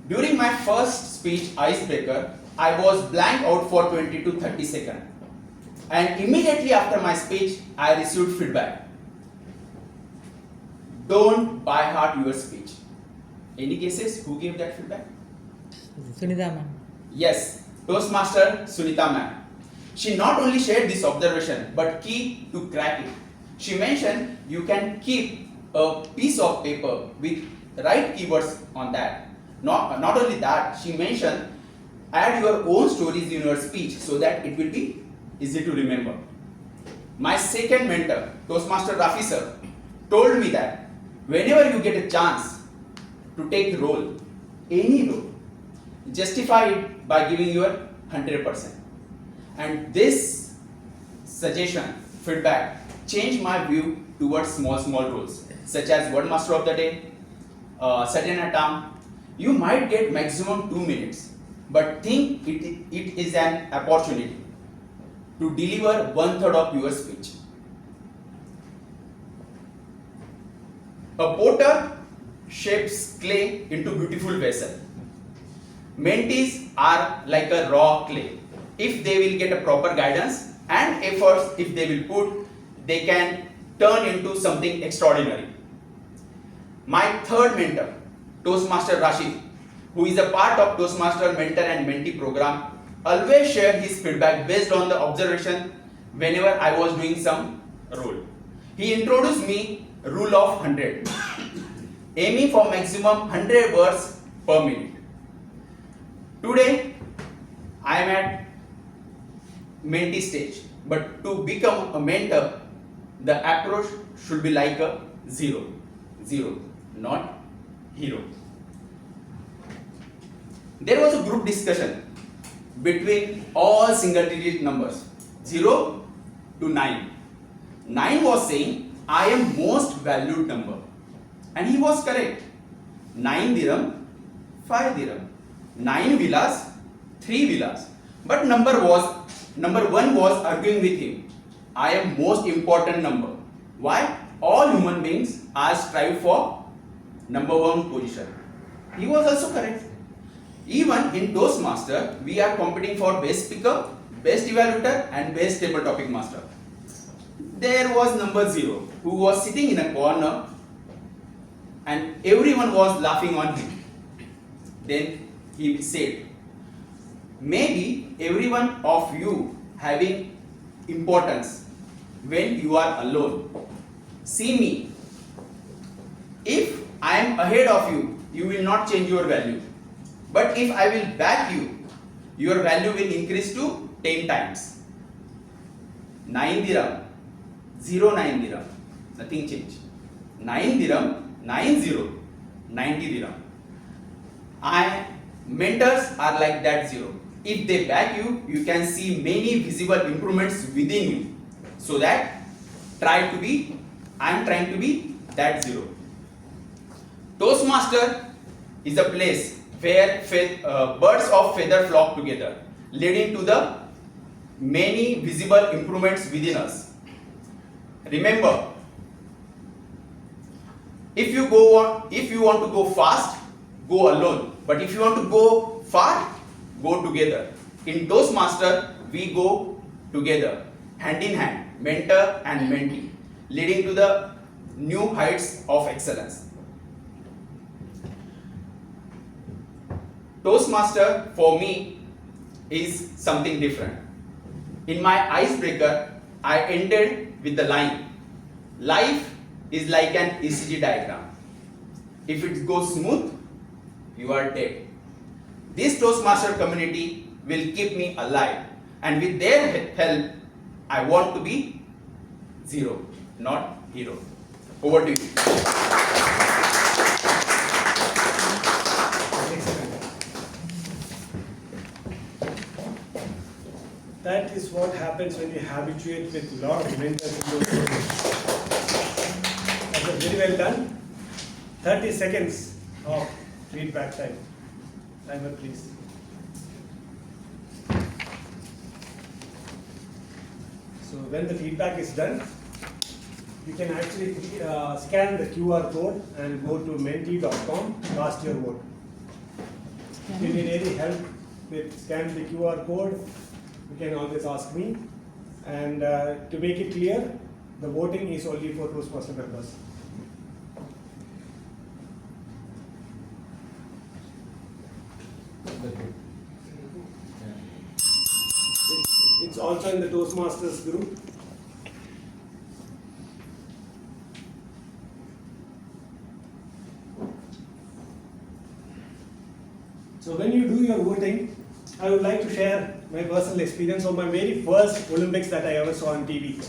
During my first speech, Icebreaker, I was blank out for 20 to 30 seconds. And immediately after my speech, I received feedback. Don't by heart your speech. Any guesses who gave that feedback? Sunita ma'am. Yes, Toastmaster Sunita ma'am. She not only shared this observation, but key to crack it. She mentioned you can keep a piece of paper with the right keywords on that. Not only that, she mentioned add your own stories in your speech so that it will be easy to remember. My second mentor, Toastmaster Rafi sir, told me that whenever you get a chance to take a role, any role, justify it by giving your 100%. And this suggestion, feedback, changed my view towards small roles, such as Word Master of the Day, Sudden Atom. You might get maximum 2 minutes, but think it is an opportunity to deliver 1/3 of your speech. A potter shapes clay into beautiful vessel. Mentees are like a raw clay. If they will get a proper guidance and efforts, if they will put, they can turn into something extraordinary. My third mentor, Toastmaster Rashid, who is a part of Toastmaster Mentor and Mentee program, always shared his feedback based on the observation whenever I was doing some role. He introduced me rule of 100, aiming for maximum 100 words per minute. Today, I am at mentee stage, but to become a mentor, the approach should be like a zero, not hero. There was a group discussion between all single digit numbers, 0 to 9. 9 was saying, I am most valued number. And he was correct. 9 dirham, 5 dirham. 9 villas, 3 villas. But number 1 was arguing with him. I am most important number. Why? all human beings are strive for number one position. He was also correct. Even in Toastmaster, we are competing for best speaker, best evaluator and best table topic master. There was number 0 who was sitting in a corner and everyone was laughing on him. Then he said, maybe everyone of you having importance when you are alone. See me. If I am ahead of you, you will not change your value. But if I will back you, your value will increase to 10 times. 9 dirham, 09 dirham, nothing change. 9 dirham, 90, 90 dirham. Mentors are like that 0. If they back you, you can see many visible improvements within you. So that I am trying to be that 0. Toastmaster is a place where birds of feather flock together, leading to the many visible improvements within us. Remember, if you want to go fast, go alone. But if you want to go far, go together. In Toastmaster, we go together, hand in hand, mentor and mentee, leading to the new heights of excellence. Toastmaster for me is something different. In my icebreaker, I ended with the line, life is like an ECG diagram. If it goes smooth, you are dead. This Toastmaster community will keep me alive, and with their help, I want to be 0, not hero. Over to you. That is what happens when you habituate with a lot of mentors in your program. That was very well done. 30 seconds of feedback time. Timer, please. So when the feedback is done, you can actually scan the QR code and go to menti.com, cast your vote. If you need any help with scanning the QR code, you can always ask me. And to make it clear, the voting is only for Toastmaster members. It's also in the Toastmasters group. So when you do your voting, I would like to share my personal experience of my very first Olympics that I ever saw on TV.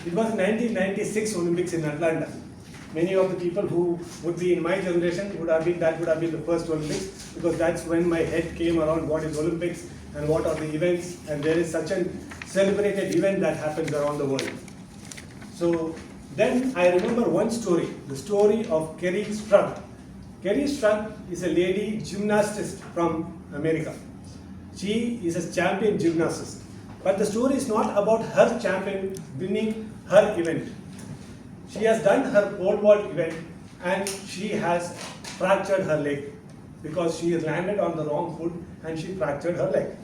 It was 1996 Olympics in Atlanta. Many of the people who would be in my generation would have been the first Olympics, because that's when my head came around what is Olympics and what are the events, and there is such a celebrated event that happens around the world. So then I remember one story, the story of Kerry Strug. Kerry Strug is a lady gymnast from America. She is a champion gymnast. But the story is not about her champion winning her event. She has done her pole vault event and she has fractured her leg because she landed on the wrong foot and she fractured her leg.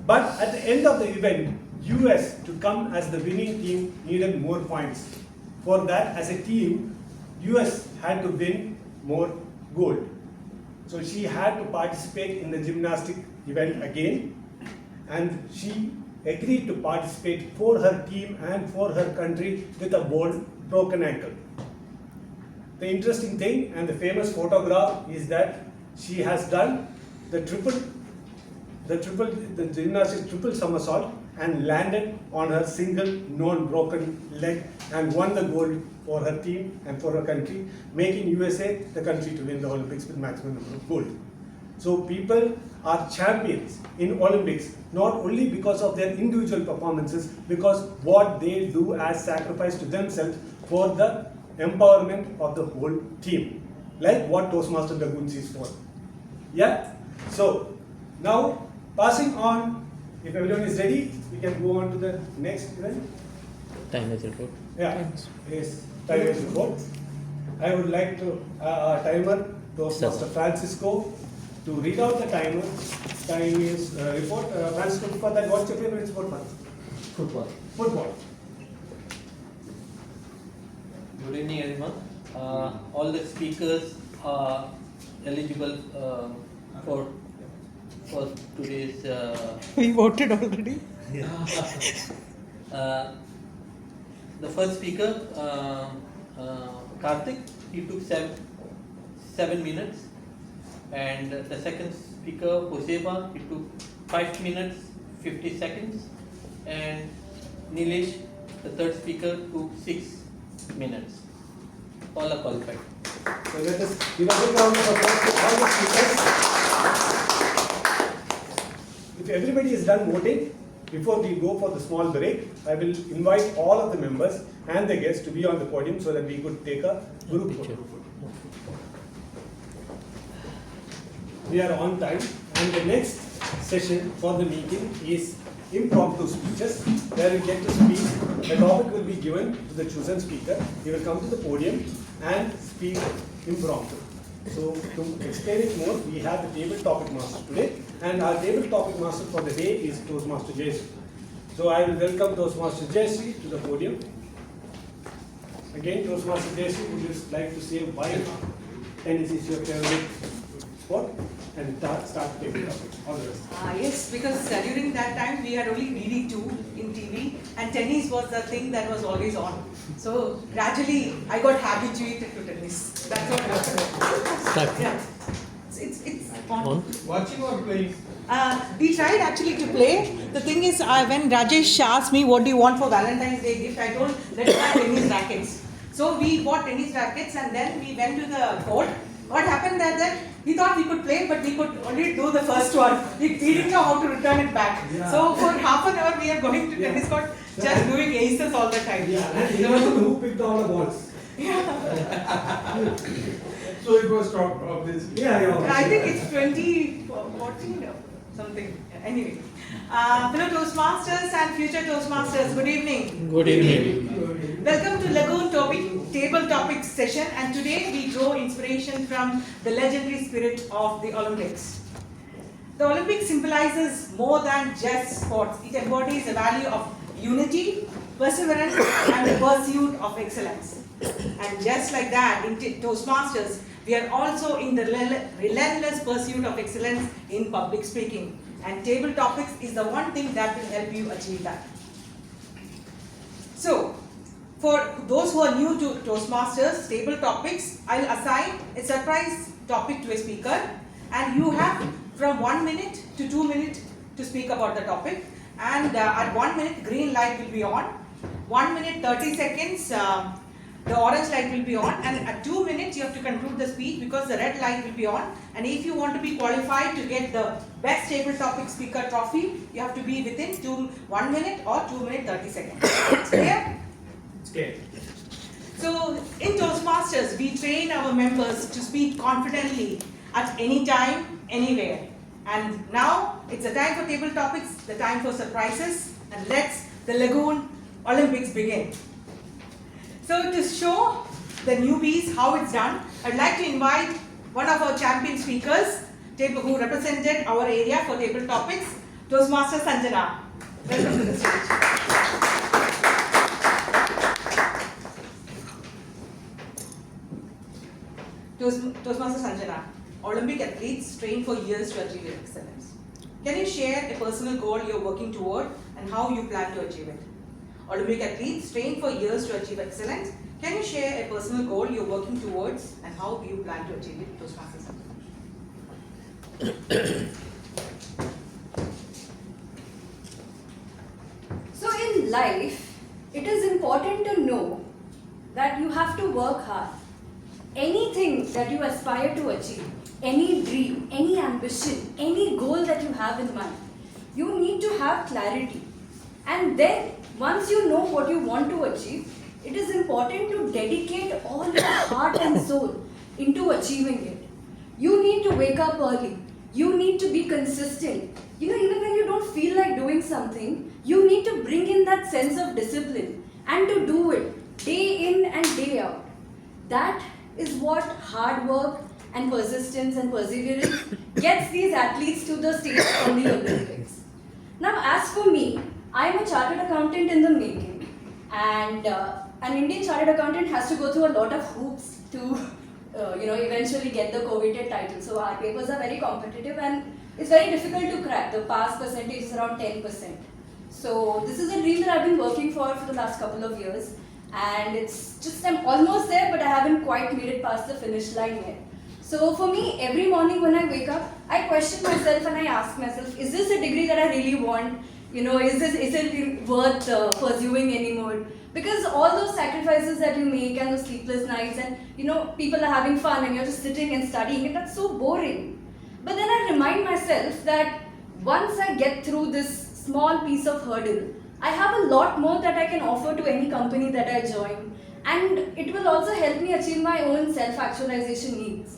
But at the end of the event, US to come as the winning team needed more points. For that, as a team, US had to win more gold. So she had to participate in the gymnastic event again, and she agreed to participate for her team and for her country with a broken ankle. The interesting thing and the famous photograph is that she has done the gymnastic triple somersault and landed on her single non-broken leg and won the gold for her team and for her country, making USA the country to win the Olympics with maximum number of gold. So people are champions in Olympics not only because of their individual performances, because what they do as sacrifice to themselves for the empowerment of the whole team, like what Toastmaster Lagoon is for. Yeah. So now passing on, if everyone is ready, we can go on to the next event. Time is report. Yeah, yes, timer's report. I would like to, timer, Toastmaster Francisco, to read out the timer. Time is report. Francisco, for that, what's your favorite sport? Football. Football. Good evening, everyone. All the speakers are eligible for today's. We voted already. The first speaker, Karthik, he took 7 minutes, and the second speaker, Joseba, he took 5 minutes 50 seconds, and Nilesh, the third speaker, took 6 minutes. All are qualified. So let us give a big round of applause to all the speakers. If everybody is done voting, before we go for the small break, I will invite all of the members and the guests to be on the podium so that we could take a group photo. We are on time, and the next session for the meeting is impromptu speeches, where we get to speak. The topic will be given to the chosen speaker. He will come to the podium and speak impromptu. So to explain it more, we have the table topic master today, and our table topic master for the day is Toastmaster Jayashree. So I will welcome Toastmaster Jayashree to the podium. Again, Toastmaster Jayashree, would you like to say why tennis is your favorite sport, and start the table topic? All the rest. Yes, because during that time we had only DD2 in TV, and tennis was the thing that was always on. So gradually I got habituated to tennis. That's what happened. Yeah. It's on. Watching or playing? We tried actually to play. The thing is, when Rajesh asked me what do you want for Valentine's Day gift, I told let's buy tennis rackets. So we bought tennis rackets, and then we went to the court. What happened that we thought we could play, but we could only do the first one. We didn't know how to return it back. Yeah. So for half an hour we are going to tennis court, just doing aces all the time. Yeah, and he was the one who picked all the balls. So it was top of this. Yeah. I think it's 2014 or something. Anyway. Fellow Toastmasters and future Toastmasters, good evening. Good evening. Welcome to Lagoon Table Topics session, and today we draw inspiration from the legendary spirit of the Olympics. The Olympics symbolizes more than just sports. It embodies a value of unity, perseverance, and the pursuit of excellence. And just like that, in Toastmasters, we are also in the relentless pursuit of excellence in public speaking. And table topics is the one thing that will help you achieve that. So, for those who are new to Toastmasters, table topics, I'll assign a surprise topic to a speaker, and you have from 1 minute to 2 minutes to speak about the topic. And at 1 minute, green light will be on. 1 minute, 30 seconds, the orange light will be on, and at 2 minutes you have to conclude the speech because the red light will be on. And if you want to be qualified to get the best table topic speaker trophy, you have to be within 1 minute or 2 minutes 30 seconds. It's clear? It's clear. So in Toastmasters, we train our members to speak confidently at any time, anywhere. And now it's the time for table topics, the time for surprises, and let's the Lagoon Olympics begin. So to show the newbies how it's done, I'd like to invite one of our champion speakers who represented our area for table topics, Toastmaster Sanjana. Welcome to the stage. Toastmaster Sanjana, Olympic athletes train for years to achieve excellence. Can you share a personal goal you're working toward and how you plan to achieve it? Olympic athletes train for years to achieve excellence. Can you share a personal goal you're working towards and how you plan to achieve it? Toastmaster Sanjana. So in life, it is important to know that you have to work hard. Anything that you aspire to achieve, any dream, any ambition, any goal that you have in mind, you need to have clarity. And then, once you know what you want to achieve, it is important to dedicate all your heart and soul into achieving it. You need to wake up early. You need to be consistent. Even when you don't feel like doing something, you need to bring in that sense of discipline and to do it day in and day out. That is what hard work and persistence and perseverance gets these athletes to the stage on the Olympics. Now, as for me, I am a chartered accountant in the making, and an Indian chartered accountant has to go through a lot of hoops to eventually get the coveted title. So our papers are very competitive and it's very difficult to crack. The pass percentage is around 10%. So this is a dream that I've been working for the last couple of years, and it's just I'm almost there, but I haven't quite made it past the finish line yet. So for me, every morning when I wake up, I question myself and I ask myself, is this a degree that I really want? Is it worth pursuing anymore? Because all those sacrifices that you make and those sleepless nights and people are having fun and you're just sitting and studying and that's so boring. But then I remind myself that once I get through this small piece of hurdle, I have a lot more that I can offer to any company that I join, and it will also help me achieve my own self-actualization needs.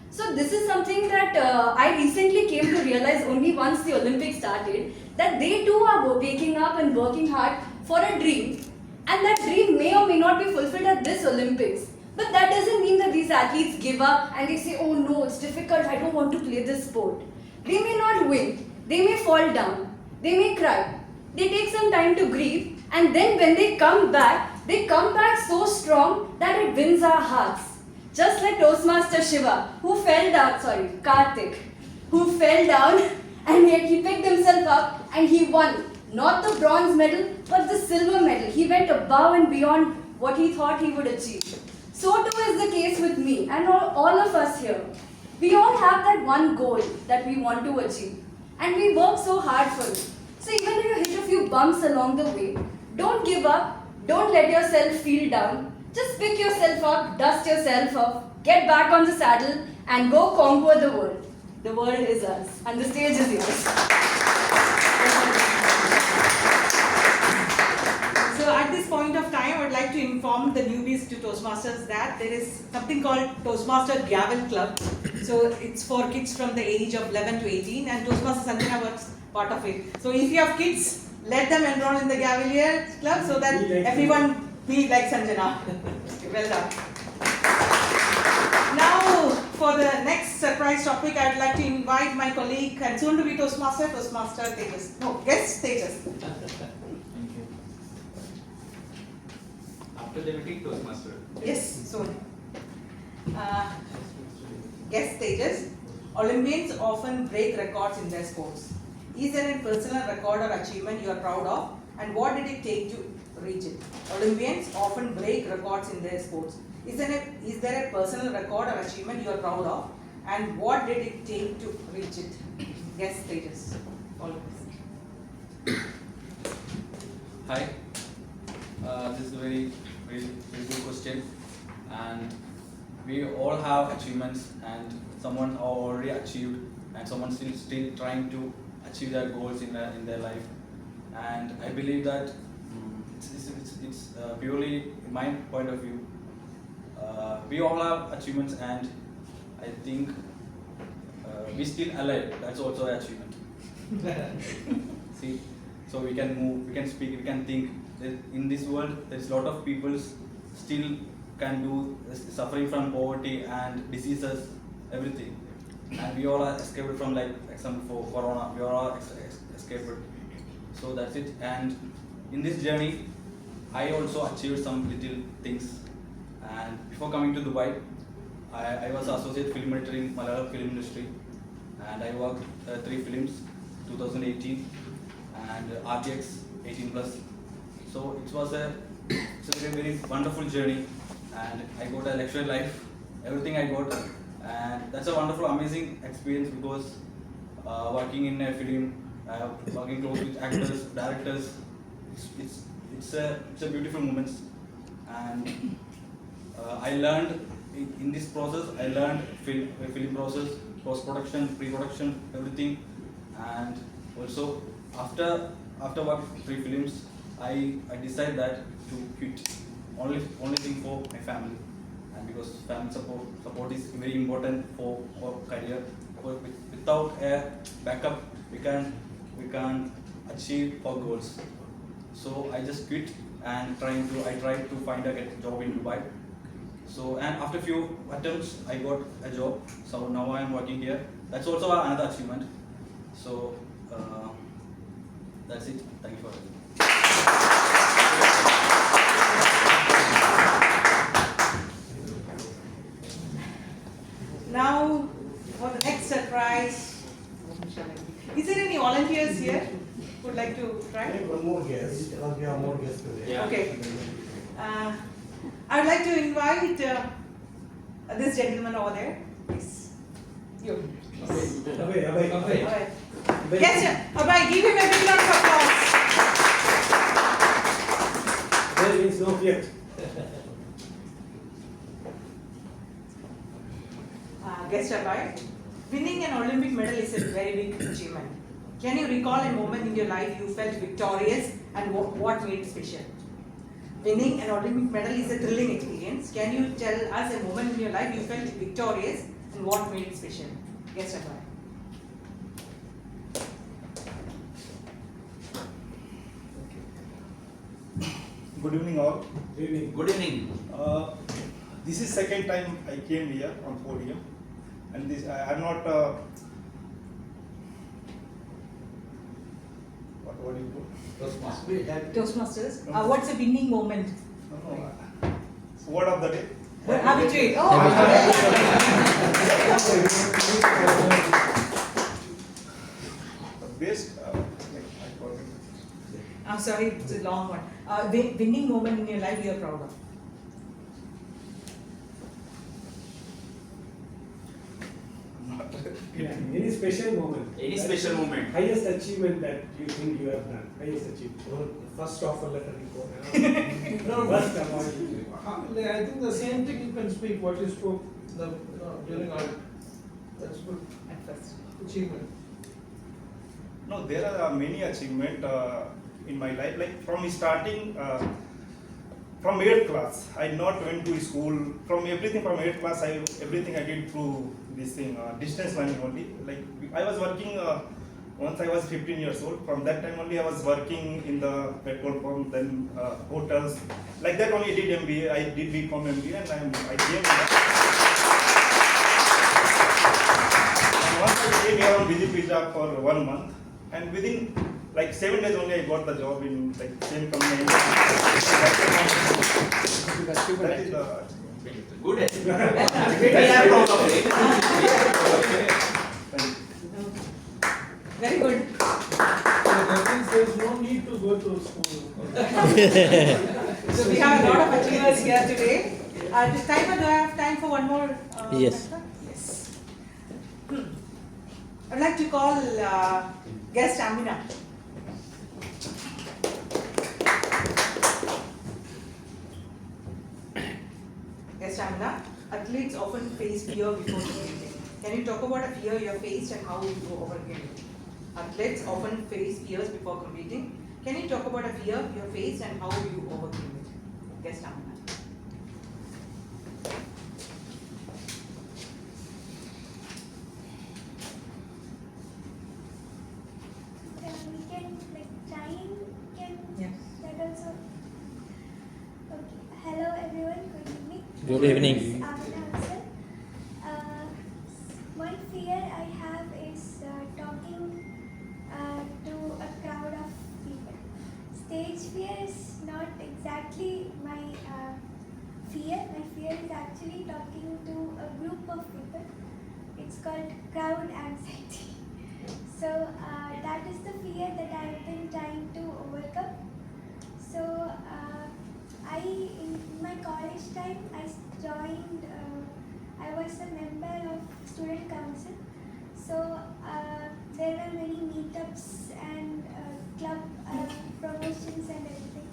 So this is something that I recently came to realize only once the Olympics started, that they too are waking up and working hard for a dream, and that dream may or may not be fulfilled at this Olympics. But that doesn't mean that these athletes give up and they say, oh no, it's difficult, I don't want to play this sport. They may not win, they may fall down, they may cry, they take some time to grieve, and then when they come back so strong that it wins our hearts. Just like Toastmaster Shiva, Karthik, who fell down and yet he picked himself up and he won. Not the bronze medal, but the silver medal. He went above and beyond what he thought he would achieve. So too is the case with me and all of us here. We all have that one goal that we want to achieve, and we work so hard for it. So even if you hit a few bumps along the way, don't give up, don't let yourself feel down. Just pick yourself up, dust yourself off, get back on the saddle and go conquer the world. The world is us and the stage is yours. So at this point of time, I would like to inform the newbies to Toastmasters that there is something called Toastmaster Gavel Club. So it's for kids from the age of 11 to 18, and Toastmaster Sanjana was part of it. So if you have kids, let them enroll in the Gavelier Club so that everyone be like Sanjana. Well done. Now, for the next surprise topic, I would like to invite my colleague and soon to be Toastmaster Tejas. No, guest Tejas. Thank you. After the meeting, Toastmaster. Yes, soon. Guest Tejas. Olympians often break records in their sports. Is there a personal record or achievement you are proud of, and what did it take to reach it? Olympians often break records in their sports. Is there a personal record or achievement you are proud of, and what did it take to reach it? Guest stages. All of us. Hi. This is a very good question, and we all have achievements, and someone already achieved, and someone still trying to achieve their goals in their life. And I believe that it's purely in my point of view. We all have achievements, and I think we still alive. That's also an achievement. See, so we can move, we can speak, we can think. In this world, there's a lot of people still can do suffering from poverty and diseases, everything. And we all are escaped from, like example for Corona. We all are escaped. So that's it. And in this journey, I also achieved some little things. And before coming to Dubai, I was associate film editor in Malayalam film industry, and I worked 3 films, 2018 and RTX 18+. So it was it's a very wonderful journey, and I got a lecture life, everything I got, and that's a wonderful, amazing experience because working in a film, working close with actors, directors, it's a beautiful moment. And I learned in this process. I learned film process, post production, pre-production, everything. And also after work 3 films, I decided that to quit. Only thing for my family, and because family support is very important for career. Without a backup, we can't achieve our goals. So I just quit and I tried to find a job in Dubai. So and after few attempts, I got a job. So now I am working here. That's also another achievement. So that's it. Thank you for listening. Now, for the next surprise, is there any volunteers here who would like to try? One more guest, because we have more guests today. Yeah. Okay. I would like to invite this gentleman over there. Please. You. Abhay. Yes, Abhay, give him a big round of applause. There means no fear. Guest Abhay, winning an Olympic medal is a very big achievement. Can you recall a moment in your life you felt victorious and what made it special? Winning an Olympic medal is a thrilling experience. Can you tell us a moment in your life you felt victorious and what made it special? Guest Abhay. Good evening all. Good evening. Good evening. This is second time I came here on podium, and this I am not. What do you do? Toastmasters. What's a winning moment? So word of the day. Habituate. Best. I'm sorry, it's a long one. Winning moment in your life you are proud of. Yeah, any special moment? Any special moment? Highest achievement that you think you have done? Highest achievement? First offer letter you got. First award. I think the same thing you can speak what you spoke during our. That's good. At first. Achievement. No, there are many achievements in my life. Like from starting, from 8th class, I not went to school. From 8th class, everything I did through this thing, distance learning only. Like I was working once I was 15 years old. From that time only I was working in the petrol pump, then hotels. Like that only I did MBA. I did BCom MBA, and I came here. And once I came here on busy visa for 1 month, and within like 7 days only I got the job in like same company. That is the Good. Very good. That means there is no need to go to school. So we have a lot of achievers here today. Do I have time for one more? Yes. Yes. I'd like to call guest Amina. Guest Amina, athletes often face fear before competing. Can you talk about a fear you have faced and how you overcame it? Athletes often face fears before competing. Can you talk about a fear you have faced and how you overcame it? Guest Amina. We can like time can that also. Okay. Hello everyone. Good evening. Good evening. One fear I have is talking to a crowd of people. Stage fear is not exactly my fear. My fear is actually talking to a group of people. It's called crowd anxiety. So that is the fear that I've been trying to overcome. So in my college time, I joined. I was a member of student council. So there were many meetups and club promotions and everything.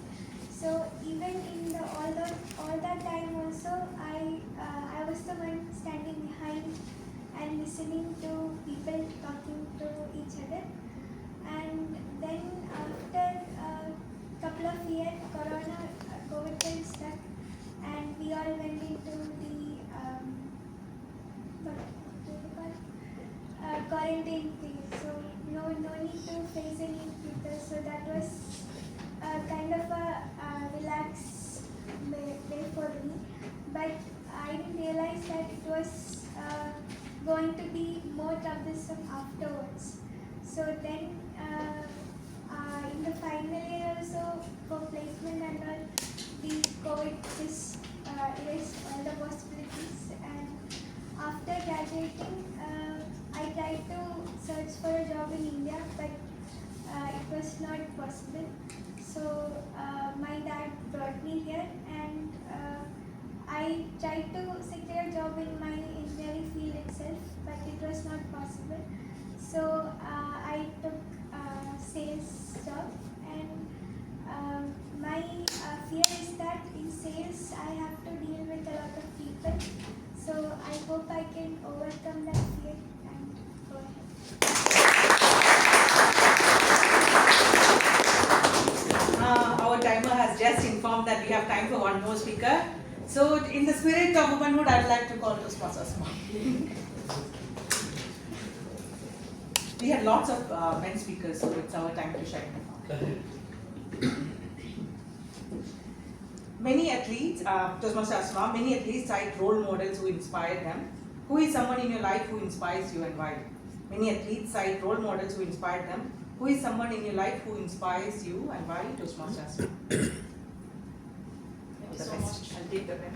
So even in all that time also, I was the one standing behind and listening to people talking to each other. And then after a couple of years, COVID got stuck, and we all went into the quarantine phase. So no need to face any people. So that was kind of a relaxed way for me, but I didn't realize that it was going to be more troublesome afterwards. So then in the final year also for placement and all, the COVID just erased all the possibilities, and after graduating I tried to search for a job in India, but it was not possible. So my dad brought me here, and I tried to secure a job in my engineering field itself, but it was not possible. So I took a sales job, and my fear is that in sales I have to deal with a lot of people. So I hope I can overcome that fear and go ahead. Our timer has just informed that we have time for one more speaker. So, in the spirit of womanhood, I would like to call Toastmasters. We had lots of men speakers, so it's our time to shine. Many athletes, Toastmaster Asma, many athletes cite role models who inspired them. Who is someone in your life who inspires you and why? Many athletes cite role models who inspired them. Who is someone in your life who inspires you and why? Toastmaster Asma. Thank you so much. I'll take the pen.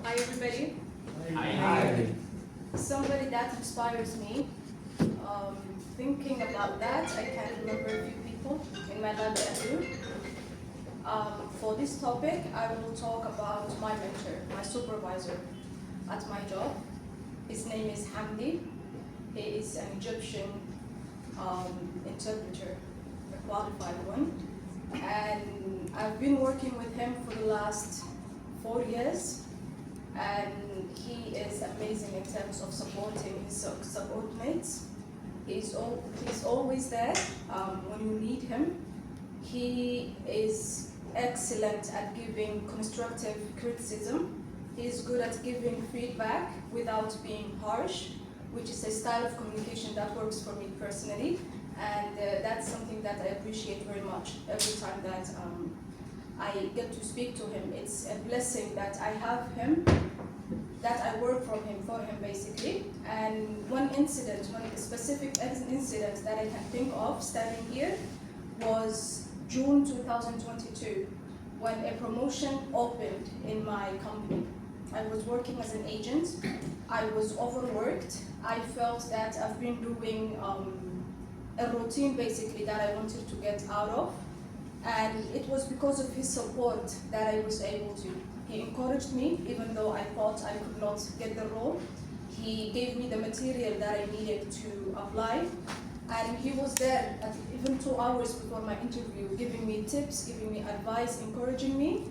Hi everybody. Hi. Somebody that inspires me. Thinking about that, I can remember a few people in my life that do. For this topic, I will talk about my mentor, my supervisor at my job. His name is Hamdi. He is an Egyptian interpreter, a qualified one. And I've been working with him for the last 4 years. And he is amazing in terms of supporting his subordinates. He's always there when you need him. He is excellent at giving constructive criticism. He's good at giving feedback without being harsh, which is a style of communication that works for me personally. And that's something that I appreciate very much every time that I get to speak to him. It's a blessing that I have him, that I work for him basically. And one specific incident that I can think of standing here was June 2022, when a promotion opened in my company. I was working as an agent. I was overworked. I felt that I've been doing a routine basically that I wanted to get out of. And it was because of his support that I was able to. He encouraged me, even though I thought I could not get the role. He gave me the material that I needed to apply. And he was there at even 2 hours before my interview, giving me tips, giving me advice, encouraging me.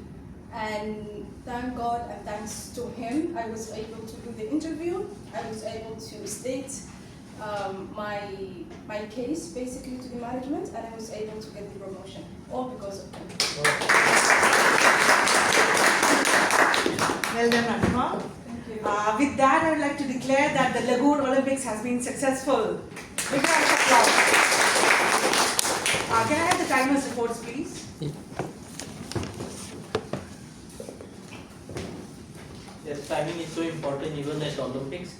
And thank God and thanks to him, I was able to do the interview. I was able to state my case basically to the management, and I was able to get the promotion, all because of him. Well done, Asma. With that, I would like to declare that the Lagoon Olympics has been successful. Big round of applause. Can I have the timer's reports, please? Yes, timing is so important even at Olympics.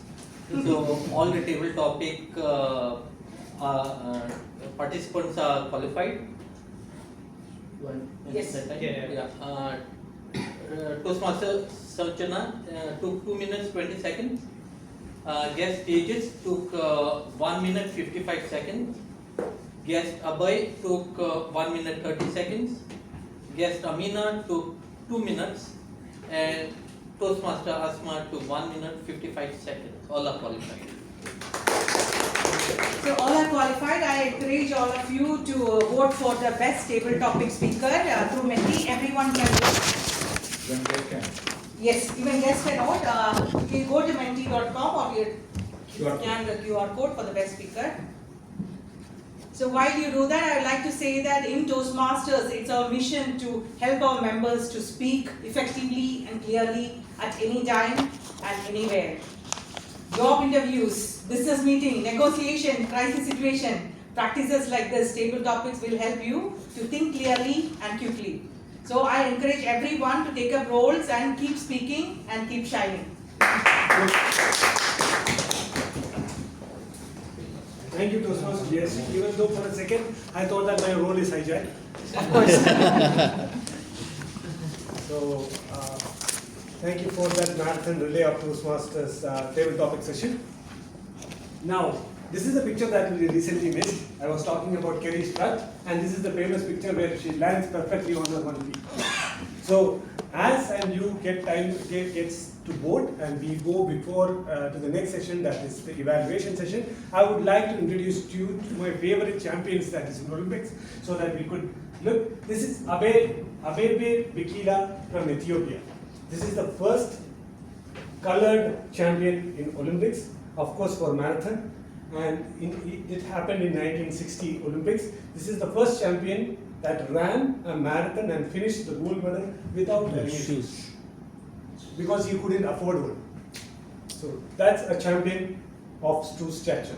So all the table topic participants are qualified. Yes. Yeah. Toastmaster Sanchana took 2 minutes 20 seconds. Guest Tejas took 1 minute 55 seconds. Guest Abhay took 1 minute 30 seconds. Guest Amina took 2 minutes. And Toastmaster Asma took 1 minute 55 seconds. All are qualified. So all are qualified. I encourage all of you to vote for the best table topic speaker through Menti. Everyone can vote. Yes, even guests can vote. You go to menti.com or you scan the QR code for the best speaker. So while you do that, I would like to say that in Toastmasters, it's our mission to help our members to speak effectively and clearly at any time and anywhere. Job interviews, business meeting, negotiation, crisis situation, practices like this, table topics, will help you to think clearly and quickly. So I encourage everyone to take up roles and keep speaking and keep shining. Thank you, Toastmasters. Yes, even though for a second I thought that my role is hijacked. Of course. So, thank you for that marathon relay of Toastmasters table topic session. Now, this is a picture that we recently missed. I was talking about Kerry's strut, and this is the famous picture where she lands perfectly on her one feet. So, as and you get time gets to board, and we go before to the next session, that is the evaluation session, I would like to introduce you to my favorite champions, that is in Olympics, so that we could look. This is Abebe Bikila from Ethiopia. This is the first colored champion in Olympics, of course for marathon, and it happened in 1960 Olympics. This is the first champion that ran a marathon and finished the gold medal without wearing shoes, because he couldn't afford one. So that's a champion of true stature.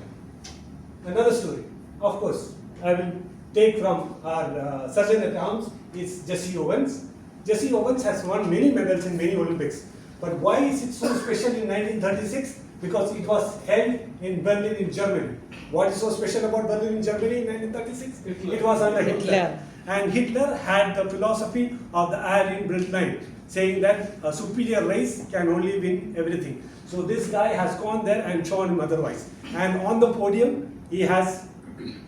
Another story, of course, I will take from our Sergeant at Arms, is Jesse Owens. Jesse Owens has won many medals in many Olympics. But why is it so special in 1936? Because it was held in Berlin in Germany. What is so special about Berlin in Germany in 1936? It was under Hitler. And Hitler had the philosophy of the Aryan bloodline, saying that a superior race can only win everything. So this guy has gone there and shown him otherwise. And on the podium, he has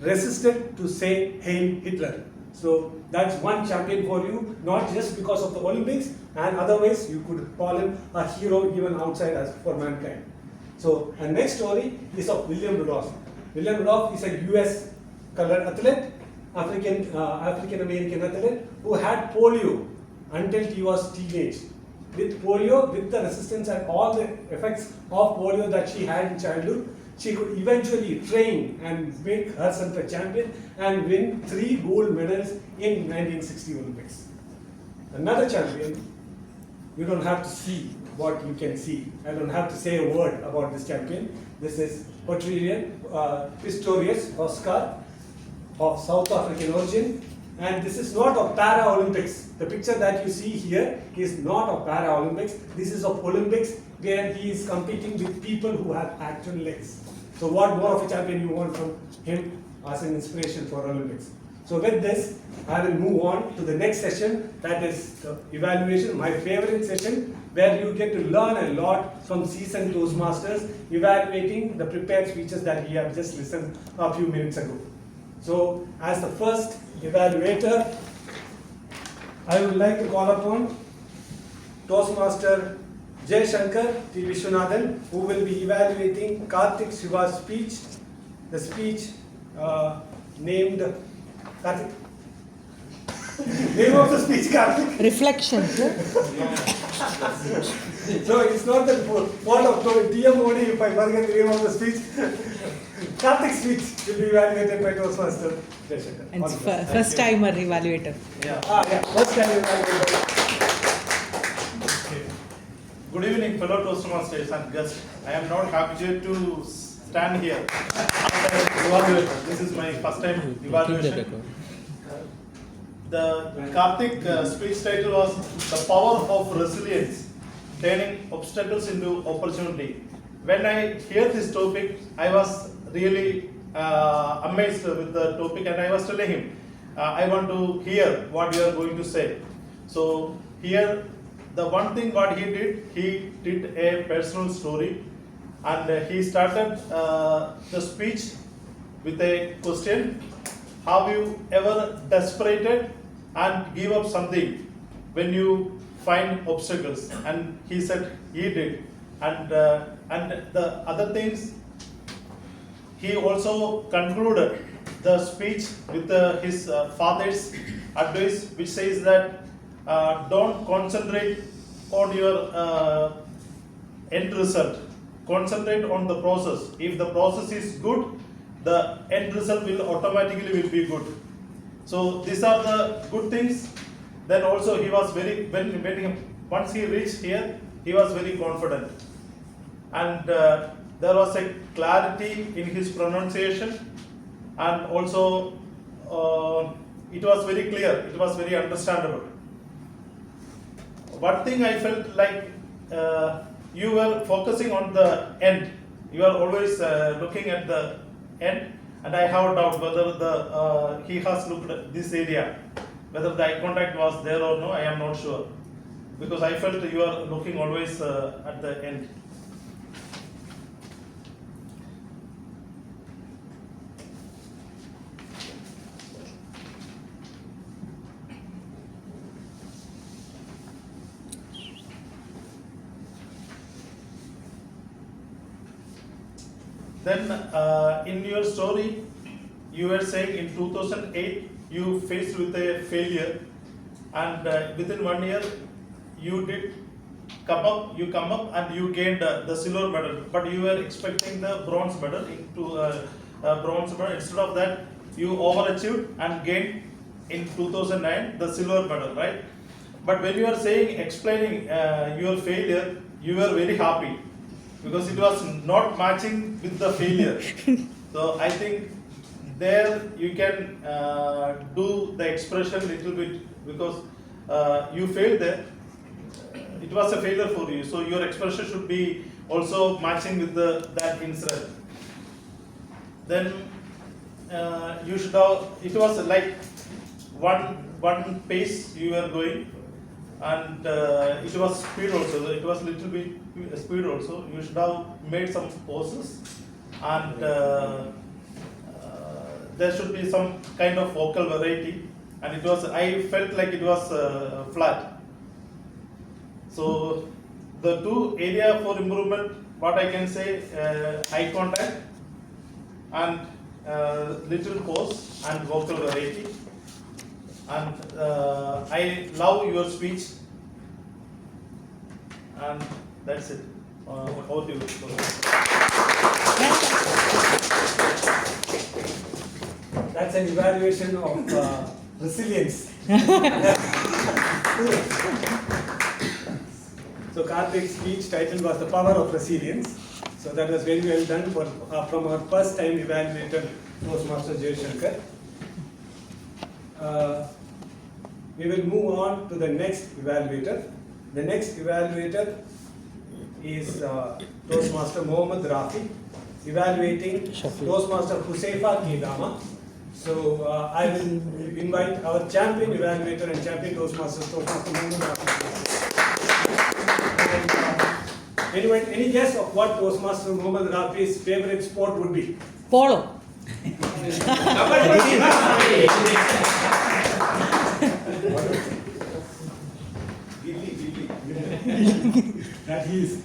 resisted to say Hail Hitler. So that's one champion for you, not just because of the Olympics, and otherwise you could call him a hero even outside as for mankind. So, and next story is of William Rudolph. William Rudolph is a US colored athlete, African American athlete, who had polio until he was teenage. With polio, with the resistance and all the effects of polio that she had in childhood, she could eventually train and make herself a champion and win 3 gold medals in 1960 Olympics. Another champion, you don't have to see what you can see. I don't have to say a word about this champion. This is Pistorius Oscar of South African origin. And this is not of Para-Olympics. The picture that you see here is not of Para-Olympics. This is of Olympics, where he is competing with people who have actual legs. So what more of a champion you want from him as an inspiration for Olympics? So with this, I will move on to the next session, that is the evaluation, my favorite session, where you get to learn a lot from seasoned Toastmasters, evaluating the prepared speeches that we have just listened a few minutes ago. So as the first evaluator, I would like to call upon Toastmaster Jay Shankar T. Vishwanathan, who will be evaluating Karthik Shiva's speech, the speech named Karthik. Name of the speech, Karthik? Reflections. So it's not the fault of TM Modi if I forget the name of the speech. Karthik's speech will be evaluated by Toastmaster Jay Shankar. And first timer evaluator. First time evaluator. Good evening, fellow Toastmasters and guests. I am not habituated to stand here. This is my first time evaluation. The Karthik speech title was The Power of Resilience, Turning Obstacles into Opportunity. When I hear this topic, I was really amazed with the topic, and I was telling him, I want to hear what you are going to say. So here, the one thing what he did a personal story, and he started the speech with a question: have you ever desperated and give up something when you find obstacles? And he said he did. And the other things, he also concluded the speech with his father's advice, which says that don't concentrate on your end result. Concentrate on the process. If the process is good, the end result will automatically be good. So these are the good things. Then also he was once he reached here, he was very confident, and there was a clarity in his pronunciation, and also it was very clear, it was very understandable. One thing I felt like you were focusing on the end. You are always looking at the end, and I have a doubt whether he has looked at this area, whether the eye contact was there or no. I am not sure, because I felt you are looking always at the end. Then in your story, you were saying in 2008 you faced with a failure, and within 1 year you did come up and you gained the silver medal, but you were expecting the bronze medal. Bronze medal. Instead of that, you overachieved and gained in 2009 the silver medal, right? But when you are saying, explaining your failure, you were very happy, because it was not matching with the failure. So I think there you can do the expression little bit, because you failed there. It was a failure for you, so your expression should be also matching with that incident. Then you should have, it was like one pace you were going, and it was speed also. It was little bit speed also. You should have made some pauses, and there should be some kind of vocal variety. And it was, I felt like it was flat. So the two area for improvement, what I can say, eye contact and little pause and vocal variety. And I love your speech, and that's it. Over to you. That's an evaluation of resilience. So Karthik's speech title was The Power of Resilience. So that was very well done from our first time evaluator, Toastmaster Jay Shankar. We will move on to the next evaluator. The next evaluator is Toastmaster Mohammad Rafi, evaluating Toastmaster Husaifa Kedama. So I will invite our champion evaluator and champion Toastmaster, Toastmaster Mohammad Rafi. And, any guess of what Toastmaster Mohammad Rafi's favorite sport would be? Polo. That he is.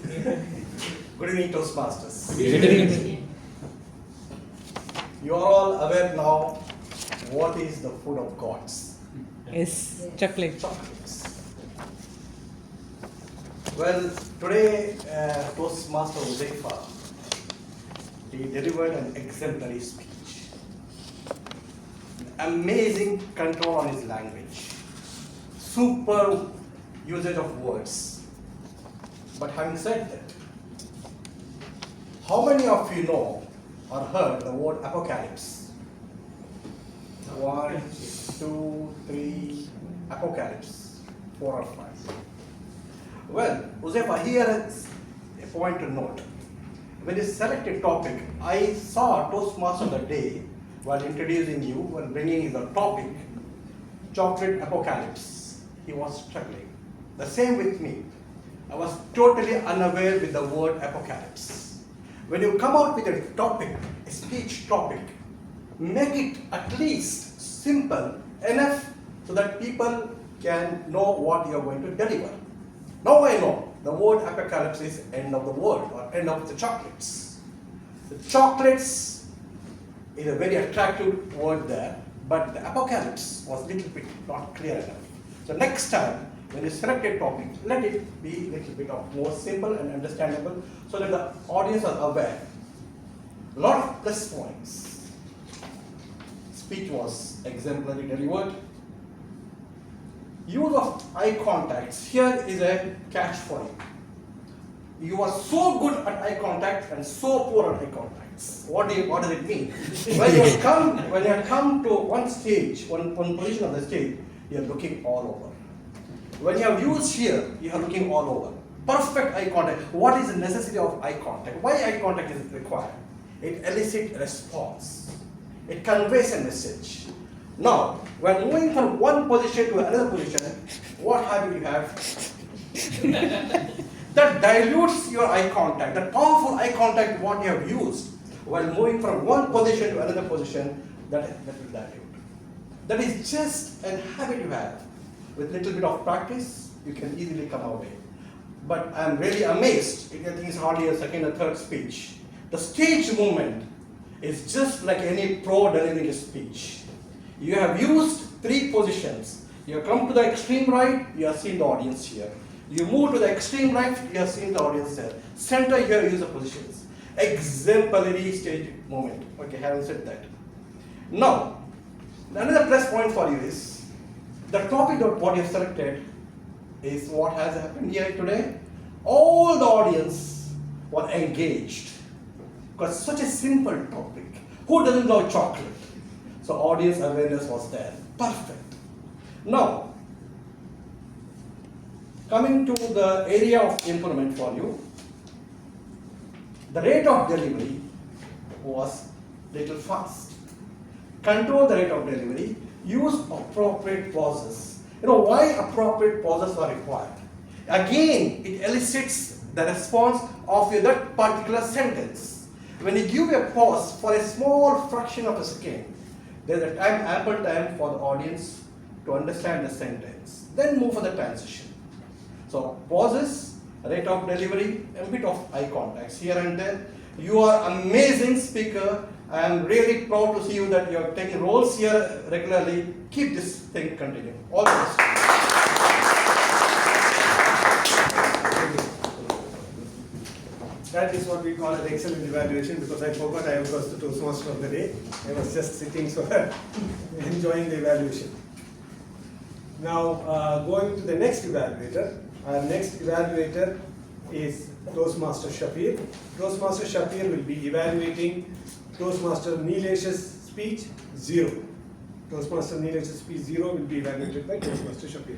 Good evening, Toastmasters. Good evening. You are all aware now what is the food of gods. Yes, chocolate. Chocolates. Well, today Toastmaster Husaifa, he delivered an exemplary speech. Amazing control on his language. Super usage of words. But having said that, how many of you know or heard the word apocalypse? 1, 2, 3, apocalypse, 4 or 5. Well, Husaifa, here is a point to note. When you select a topic, I saw Toastmaster the day while introducing you, while bringing the topic, chocolate apocalypse. He was struggling. The same with me. I was totally unaware with the word apocalypse. When you come out with a topic, a speech topic, make it at least simple enough so that people can know what you are going to deliver. Now I know the word apocalypse is end of the world or end of the chocolates. The chocolates is a very attractive word there, but the apocalypse was a little bit not clear enough. So next time, when you select a topic, let it be a little bit of more simple and understandable so that the audience are aware. A lot of plus points. Speech was exemplary delivered. Use of eye contacts. Here is a catch for you. You are so good at eye contact and so poor at eye contact. tactics. What does it mean? When you come to one stage, one position of the stage, you are looking all over. When you have used here, you are looking all over. Perfect eye contact. What is the necessity of eye contact? Why eye contact is required? It elicits response. It conveys a message. Now, when moving from one position to another position, what habit you have? That dilutes your eye contact. That powerful eye contact what you have used while moving from one position to another position, that will dilute. That is just a habit you have. With little bit of practice, you can easily come away. But I'm really amazed. I think it's hardly a second or third speech. The stage movement is just like any pro delivering a speech. You have used 3 positions. You have come to the extreme right, you have seen the audience here. You move to the extreme left, you have seen the audience there. Center, here, use the positions. Exemplary stage movement. Okay, having said that. Now, another plus point for you is, the topic of what you have selected is what has happened here today. All the audience were engaged. Because such a simple topic. Who doesn't love chocolate? So audience awareness was there. Perfect. Now, coming to the area of improvement for you, the rate of delivery was little fast. Control the rate of delivery. Use appropriate pauses. You know why appropriate pauses are required? Again, it elicits the response of that particular sentence. When you give a pause for a small fraction of a second, there is ample time for the audience to understand the sentence. Then move for the transition. So pauses, rate of delivery, a bit of eye contacts here and there. You are amazing speaker. I am really proud to see you that you are taking roles here regularly. Keep this thing continuing. All the best. That is what we call an excellent evaluation, because I forgot I was the Toastmaster of the day. I was just sitting so enjoying the evaluation. Now going to the next evaluator. Our next evaluator is Toastmaster Shafir. Toastmaster Shafir will be evaluating Toastmaster Nilesh's speech 0. Toastmaster Nilesh's speech 0 will be evaluated by Toastmaster Shafir.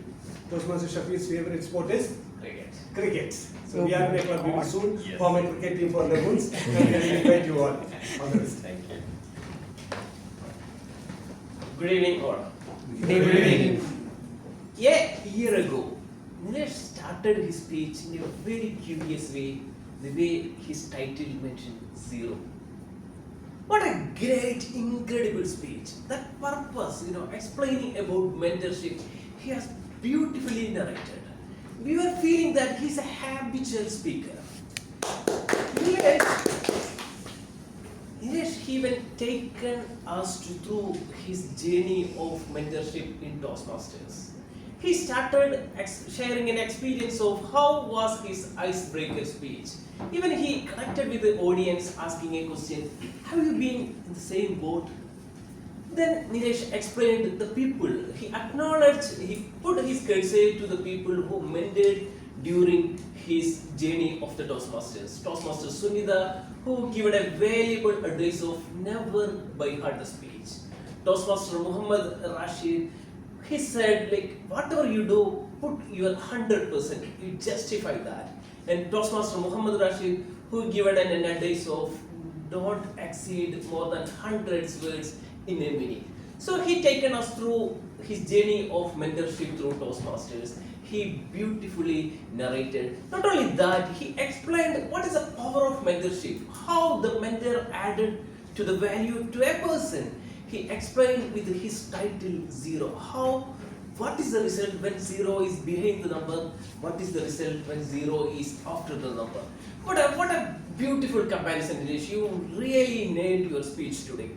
Toastmaster Shafir's favorite sport is? Cricket. Cricket. So we are going to very soon form a cricket team for Lagoons, and we will invite you all. All the best. Thank you. Good evening all. Good evening. A year ago, Nilesh started his speech in a very curious way, the way his title mentioned 0. What a great, incredible speech. That purpose, explaining about mentorship, he has beautifully narrated. We were feeling that he's a habitual speaker. Nilesh even taken us through his journey of mentorship in Toastmasters. He started sharing an experience of how was his icebreaker speech. Even he connected with the audience asking a question, have you been in the same boat? Then Nilesh explained the people. He acknowledged, he put his courtesy to the people who mentored during his journey of the Toastmasters. Toastmaster Sunita, who given a valuable advice of never by heart the speech. Toastmaster Muhammad Rashid, he said, whatever you do, put your 100%, you justify that. And Toastmaster Muhammad Rashid, who given an advice of don't exceed more than 100 words in a minute. So he taken us through his journey of mentorship through Toastmasters. He beautifully narrated. Not only that, he explained what is the power of mentorship, how the mentor added to the value to a person. He explained with his title 0, what is the result when 0 is behind the number, what is the result when 0 is after the number. What a beautiful comparison, Nilesh. You really nailed your speech today.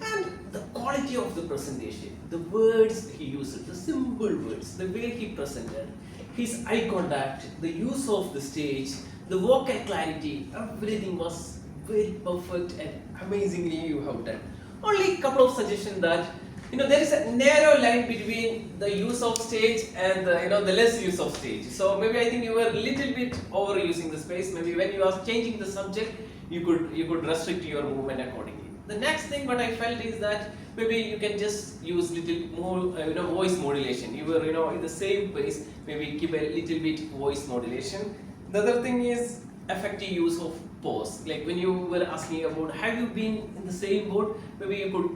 And the quality of the presentation, the words he used, the simple words, the way he presented, his eye contact, the use of the stage, the vocal clarity, everything was very perfect and amazingly you have done. Only a couple of suggestions that there is a narrow line between the use of stage and the less use of stage. So maybe I think you were a little bit overusing the space. Maybe when you are changing the subject, you could restrict your movement accordingly. The next thing what I felt is that maybe you can just use little more voice modulation. You were in the same pace, maybe keep a little bit voice modulation. The other thing is effective use of pause. Like when you were asking about have you been in the same boat, maybe you could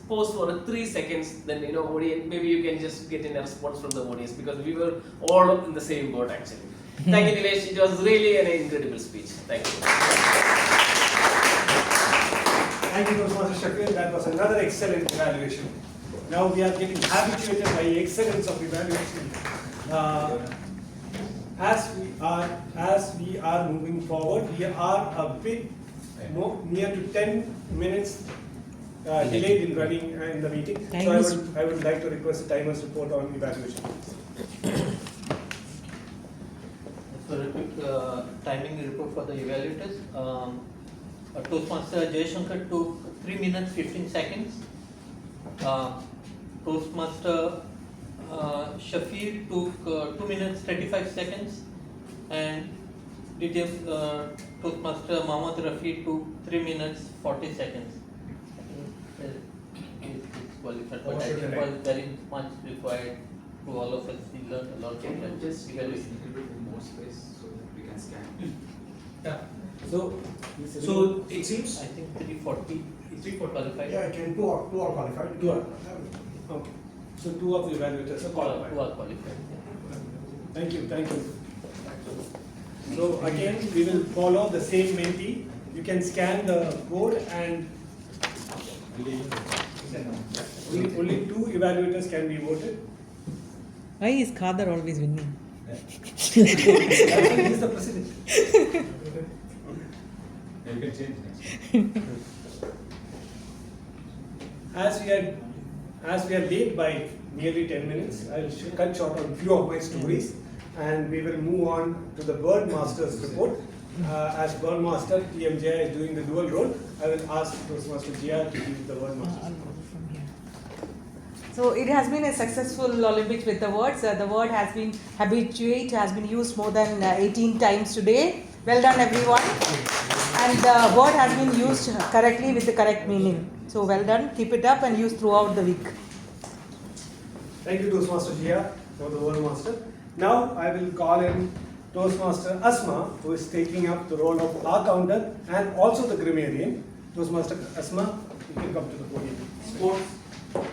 pause for 3 seconds, then audience, maybe you can just get in a response from the audience, because we were all in the same boat actually. Thank you, Nilesh. It was really an incredible speech. Thank you. Thank you, Toastmaster Shakir. That was another excellent evaluation. Now we are getting habituated by excellence of evaluation. As we are moving forward, we are a bit more near to 10 minutes delayed in running in the meeting. So I would like to request the timer's report on evaluation. So a quick timing report for the evaluators. Toastmaster Jayashankar took 3 minutes 15 seconds. Toastmaster Shafir took 2 minutes 35 seconds, and Toastmaster Mohammad Rafi took 3 minutes 40 seconds. I think it's qualified, but I think it was very much required to all of us. We learned a lot from that. Just evaluation a little bit more space so that we can scan. Yeah. So it seems I think 340 is qualified. Yeah, I can two are qualified. Two are. Okay. So 2 of the evaluators are qualified. 2 are qualified. Thank you. So again, we will follow the same mentee. You can scan the code, and only 2 evaluators can be voted. Why is Khadar always winning? He is the president. You can change next. As we are late by nearly 10 minutes, I will cut short on few of my stories, and we will move on to the Bird Master's report. As Bird Master, TMJ is doing the dual role. I will ask Toastmaster Jia to give the Bird Master. So it has been a successful Olympics with the words. The word has been habituate, has been used more than 18 times today. Well done, everyone. And the word has been used correctly with the correct meaning. So well done. Keep it up and use throughout the week. Thank you, Toastmaster Jia, for the World Master. Now I will call in Toastmaster Asma, who is taking up the role of our counter and also the grammarian. Toastmaster Asma, you can come to the podium. Sports.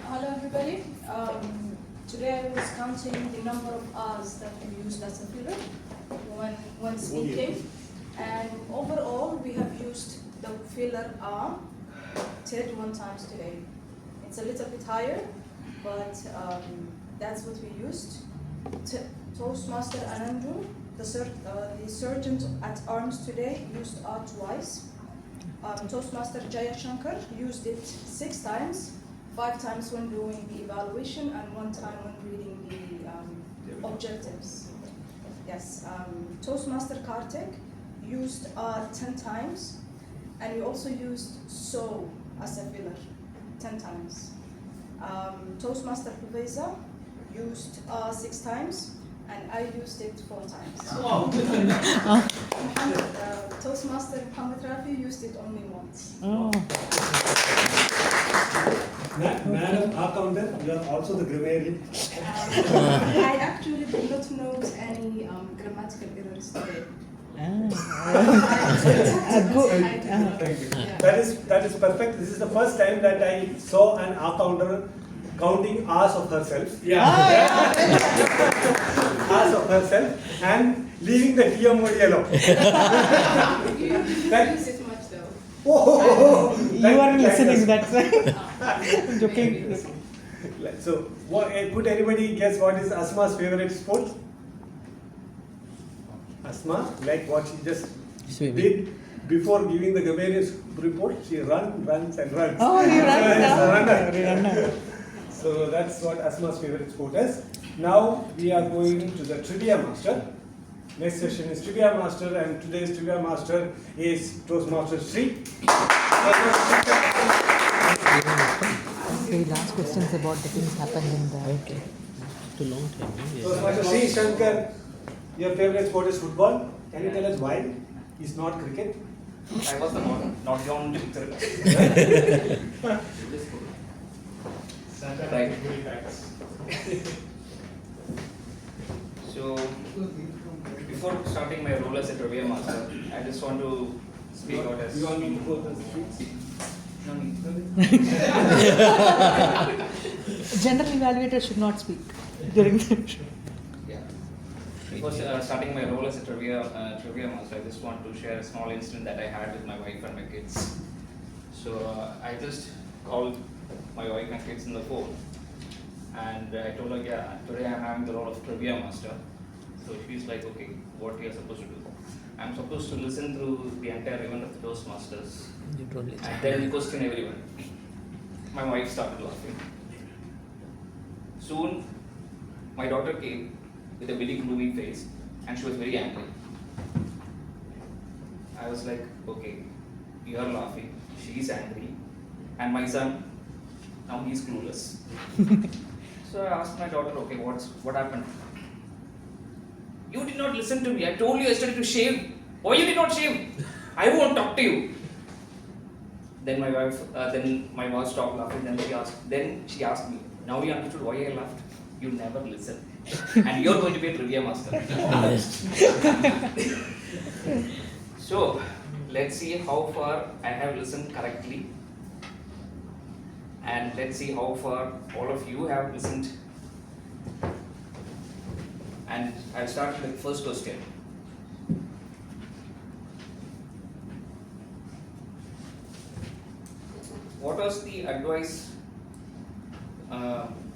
Hello everybody. Today I was counting the number of R's that we used as a filler when speaking, and overall we have used the filler R 31 times today. It's a little bit higher, but that's what we used. Toastmaster Anandu, the sergeant at arms today, used R twice. Toastmaster Jayashankar used it 6 times. 5 times when doing the evaluation and 1 time when reading the objectives. Yes, Toastmaster Kartik used 10 times, and we also used so as a filler 10 times. Toastmaster Puveza used 6 times, and I used it 4 times. Toastmaster Mohammad Rafi used it only once. Madam Accountant, you are also the grammarian. I actually did not note any grammatical errors today. Thank you. That is perfect. This is the first time that I saw an accountant counting hours of herself. Hours of herself and leaving the TMOD alone. You don't use it much though. You are listening, that's right. Joking. So, could anybody guess what is Asma's favorite sport? Asma, like what she just did before giving the grammarian's report, she runs and runs. Oh, you run runner. So that's what Asma's favorite sport is. Now we are going to the Trivia Master. Next session is Trivia Master, and today's Trivia Master is Toastmaster Sri. He'll ask questions about the things happened in the. Okay. Too long time. Toastmaster C. Shankar, your favorite sport is football. Can you tell us why? It's not cricket. I was the not on picture. Right. So, before starting my role as a trivia master, I just want to speak out as. You want me to go to the streets? No need. General evaluator should not speak during the. Yeah. Before starting my role as a trivia master, I just want to share a small incident that I had with my wife and my kids. So I just called my wife and kids on the phone, and I told her, yeah, today I'm having the role of trivia master. So she's like, okay, what we are supposed to do? I'm supposed to listen through the entire event of the Toastmasters and then question everyone. My wife started laughing. Soon, my daughter came with a very gloomy face and she was very angry. I was like, okay, you are laughing, she is angry, and my son, now he is clueless. So I asked my daughter, okay, what happened? You did not listen to me. I told you yesterday to shave. Why you did not shave? I won't talk to you. Then my wife stopped laughing. Then she asked me, now you understood why I laughed? You never listen. And you're going to be a trivia master. So, let's see how far I have listened correctly. And let's see how far all of you have listened. And I'll start with the first question. What was the advice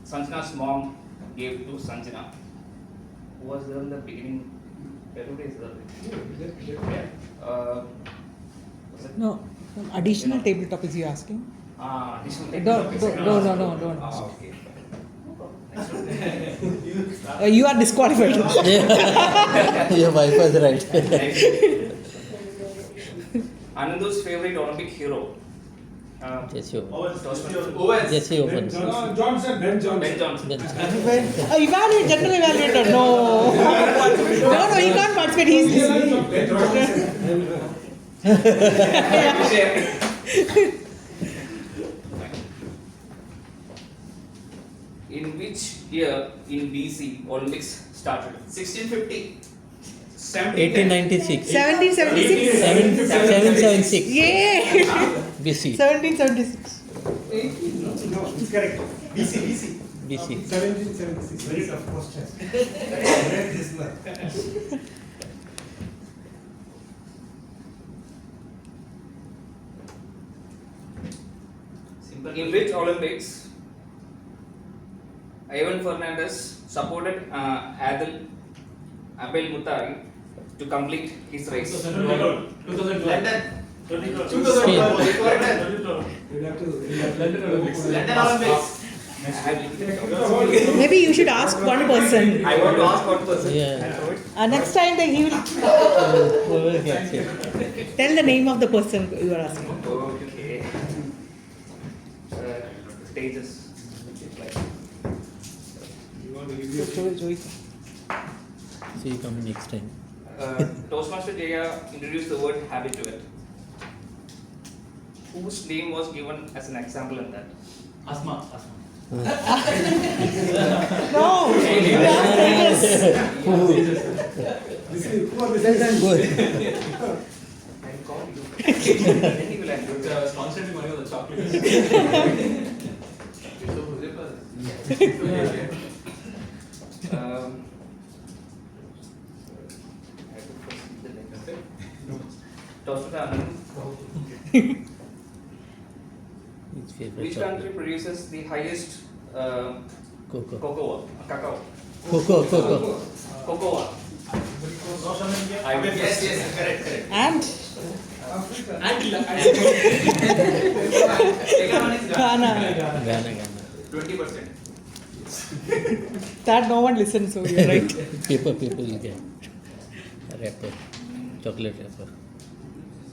Sanjana's mom gave to Sanjana? Who was there in the beginning? Everybody is there. Was it? No, additional table topics you're asking? Additional table Don't, topics. don't. Okay. You are disqualified. Your wife was right. Anandu's favorite Olympic hero. Jesse Owens. Owens. Jesse Owens. Johnson. Ben Johnson. Evaluate, general evaluator. No. No, he can't participate. He's In which year in BC Olympics started? 1650. 1896. 1776. 776. Yay! BC. 1776. No, it's correct. BC. 1776. Very tough question. Read this one. In which Olympics Ivan Fernandez supported Abel Mutai to complete his race? 2012. London. 2012. London Olympics. Maybe you should ask one person. I want to ask one person. Yeah. Next time he will tell the name of the person you are asking. Okay. Stages. Joey. See you come next time. Toastmaster Jaya introduced the word habit to it. Whose name was given as an example in that? Asma. No. Good. Sponsored by the chocolate. Which country produces the highest cacao? Cocoa. Yes, correct. And? Ghana. 20%. That no one listens, so you're right. Paper you get. Wrapper. Chocolate wrapper.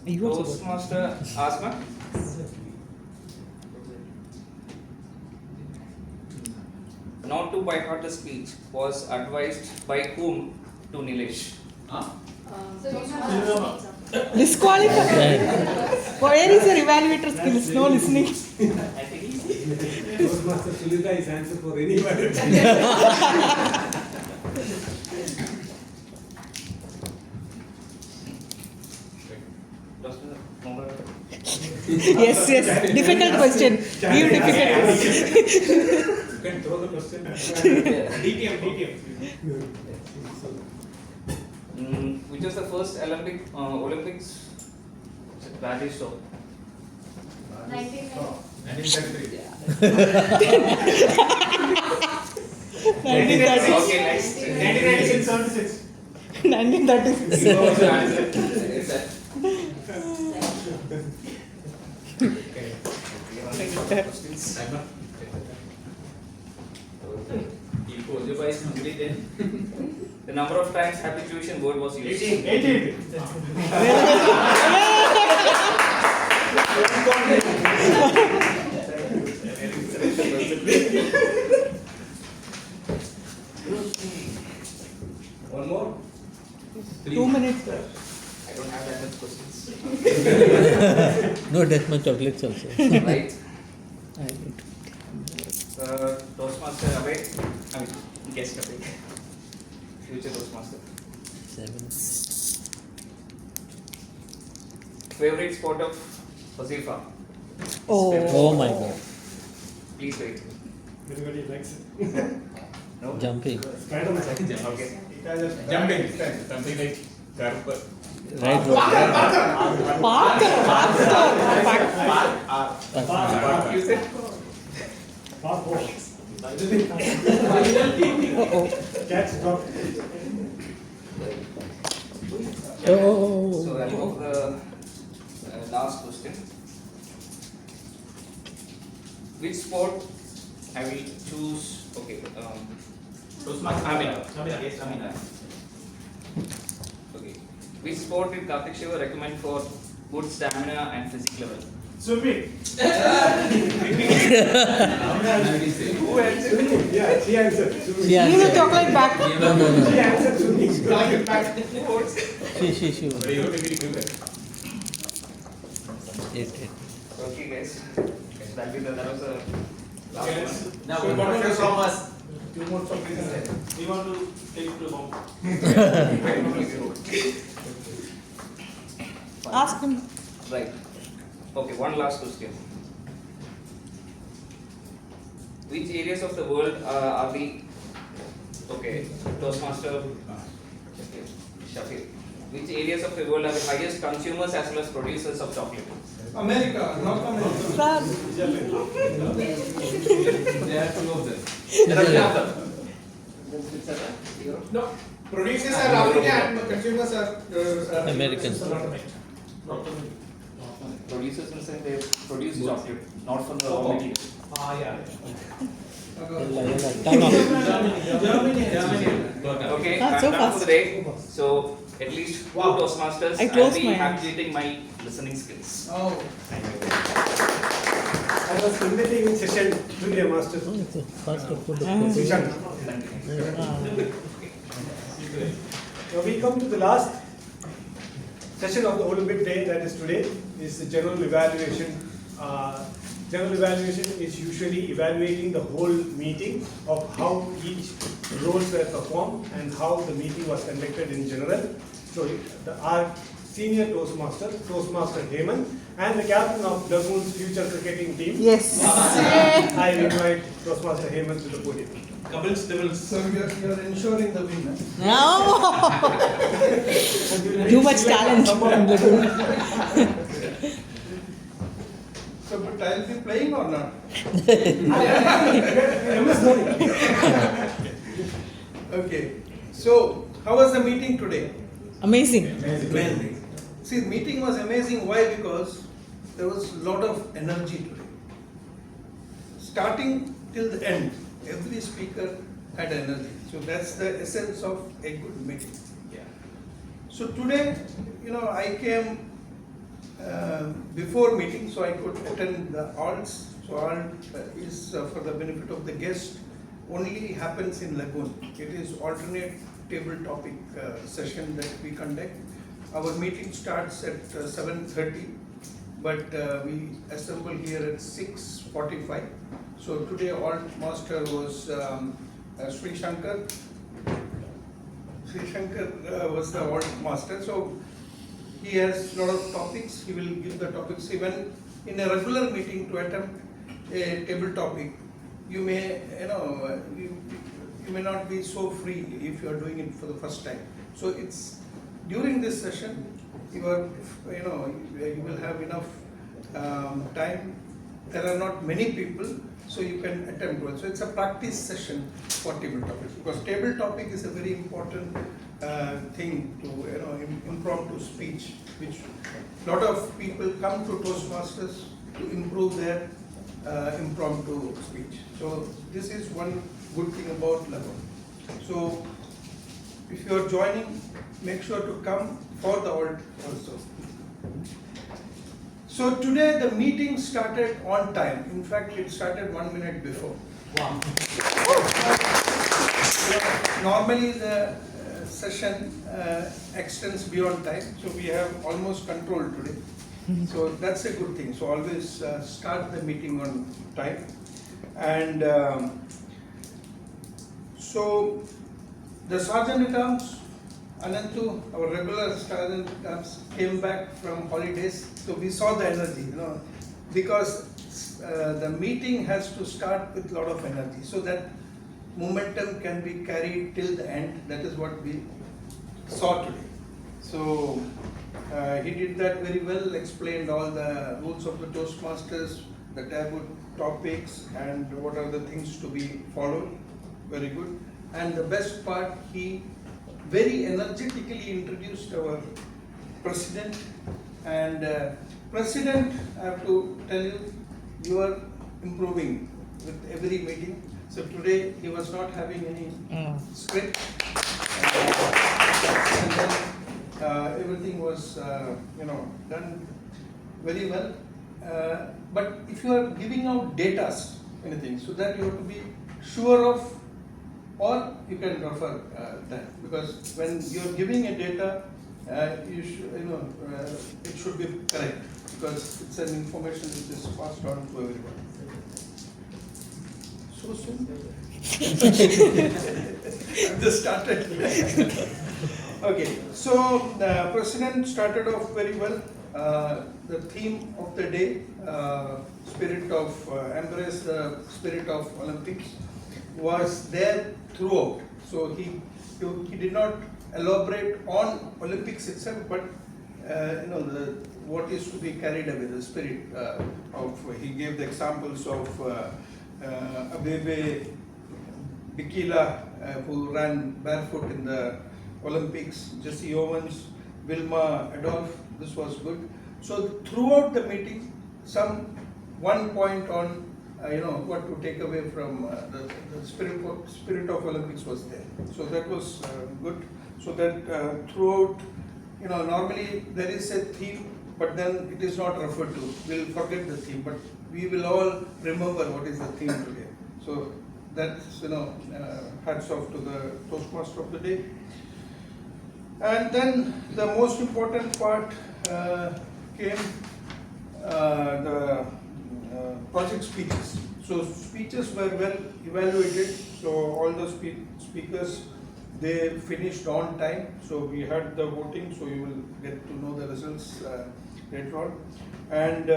Toastmaster Asma? not to by heart the speech was advised by whom to Nilesh? Disqualified. Where is your evaluator skills? No listening. Toastmaster Sunita is answer for any evaluation. Yes, yes. Difficult question. Give difficult question. You can throw the question. DTM. Which was the first Olympics? Rajesh so. 1933. Okay, next. 1976. 1936. If Ozuba is hungry, then the number of times habituation word was used. 18. One more? 2 minutes. I don't have that much questions. No that much chocolates also. Right? Toastmaster away. I mean, guest away. Future Toastmaster. 7. Favorite sport of Josefa? Oh my God. Please wait. Everybody likes it. No? Jumping. Spider-Man. Okay. Jumping. Something like carpet. Right. You said? Catch dog. So I'll go for the last question. Which sport I will choose? Okay. Amina. Okay. Which sport did Karthik Shiva recommend for good stamina and physical level? Swimming. Who answered? Yeah, she answered. Give the chocolate back. No. She answered swimming. Chocolate back. She. Eight. Okay, guys. That was a last one. Now we want to from us. 2 more chocolates. We want to take to home. Ask him. Right. Okay, one last question. Which areas of the world are the Toastmaster Shafir? Which areas of the world are the highest consumers as well as producers of chocolate? America, North America. There are 2 of them. No, producers are African and consumers are American. Producers in the sense they produce chocolate, not from the raw material. Okay, I'm so done fast. for the day. So at least 2 Toastmasters. I closed I'll be my eyes. activating my listening skills. Oh. Thank you. I was conducting in session Junior Master. Session. Now we come to the last session of the Olympic day, that is today, is the general evaluation. General evaluation is usually evaluating the whole meeting of how each roles were performed and how the meeting was conducted in general. So our senior Toastmaster Hemant, and the captain of Lagoon's future cricketing team. Yes. I invite Toastmaster Hemant to the podium. So you're ensuring the winner. No. Too much talent. So, but I'll be playing or not? Okay. So, how was the meeting today? Amazing. Amazing. See, the meeting was amazing. Why? Because there was a lot of energy today. Starting till the end, every speaker had energy. So that's the essence of a good meeting. Yeah. So today, I came before meeting, so I could attend the alts. So alt is for the benefit of the guest, only happens in Lagoon. It is alternate table topic session that we conduct. Our meeting starts at 7:30, but we assemble here at 6:45. So today alt master was Sri Shankar. Sri Shankar was the alt master. So he has a lot of topics. He will give the topics. Even in a regular meeting, to attempt a table topic, you may, you may not be so free if you are doing it for the first time. So it's during this session, you will have enough time. There are not many people, so you can attempt one. So it's a practice session for table topics, because table topic is a very important thing to impromptu speech, which a lot of people come to Toastmasters to improve their impromptu speech. So this is one good thing about Lagoon. So if you are joining, make sure to come for the alt also. So today the meeting started on time. In fact, it started 1 minute before. Wow. Normally the session extends beyond time, so we have almost control today. So that's a good thing. So always start the meeting on time. And so the Sergeant at Arms, Anantu, our regular Sergeant at Arms, came back from holidays. So we saw the energy, because the meeting has to start with a lot of energy, so that momentum can be carried till the end. That is what we saw today. So he did that very well, explained all the rules of the Toastmasters, the taboo topics, and what are the things to be followed. Very good. And the best part, he very energetically introduced our president. And president, I have to tell you, you are improving with every meeting. So today he was not having any script. And then everything was done very well. But if you are giving out datas, anything, so that you have to be sure of, or you can refer that, because when you are giving a data, you should, it should be correct, because it's an information which is passed on to everyone. So soon? Just started. Okay, so the president started off very well. The theme of the day, embrace the spirit of Olympics, was there throughout. So he did not elaborate on Olympics itself, but what is to be carried away, the spirit he gave the examples of Abebe Bikila, who ran barefoot in the Olympics, Jesse Owens, Wilma Adolph. This was good. So throughout the meeting, one point on what to take away from the spirit of Olympics was there. So that was good. So that throughout, normally there is a theme, but then it is not referred to. We'll forget the theme, but we will all remember what is the theme today. So that's, hats off to the Toastmaster of the day. And then the most important part came the project speeches. So speeches were well evaluated. So all the speakers, they finished on time. So we had the voting. So you will get to know the results later on. And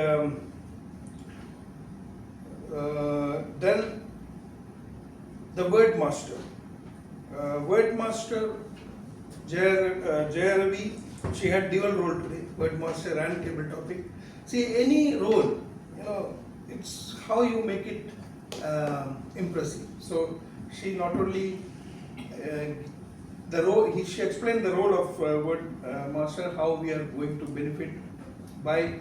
then the word master. Word master Jaya Ravi, she had dual role today, word master and table topic. See, any role, it's how you make it impressive. So she not only she explained the role of word master, how we are going to benefit by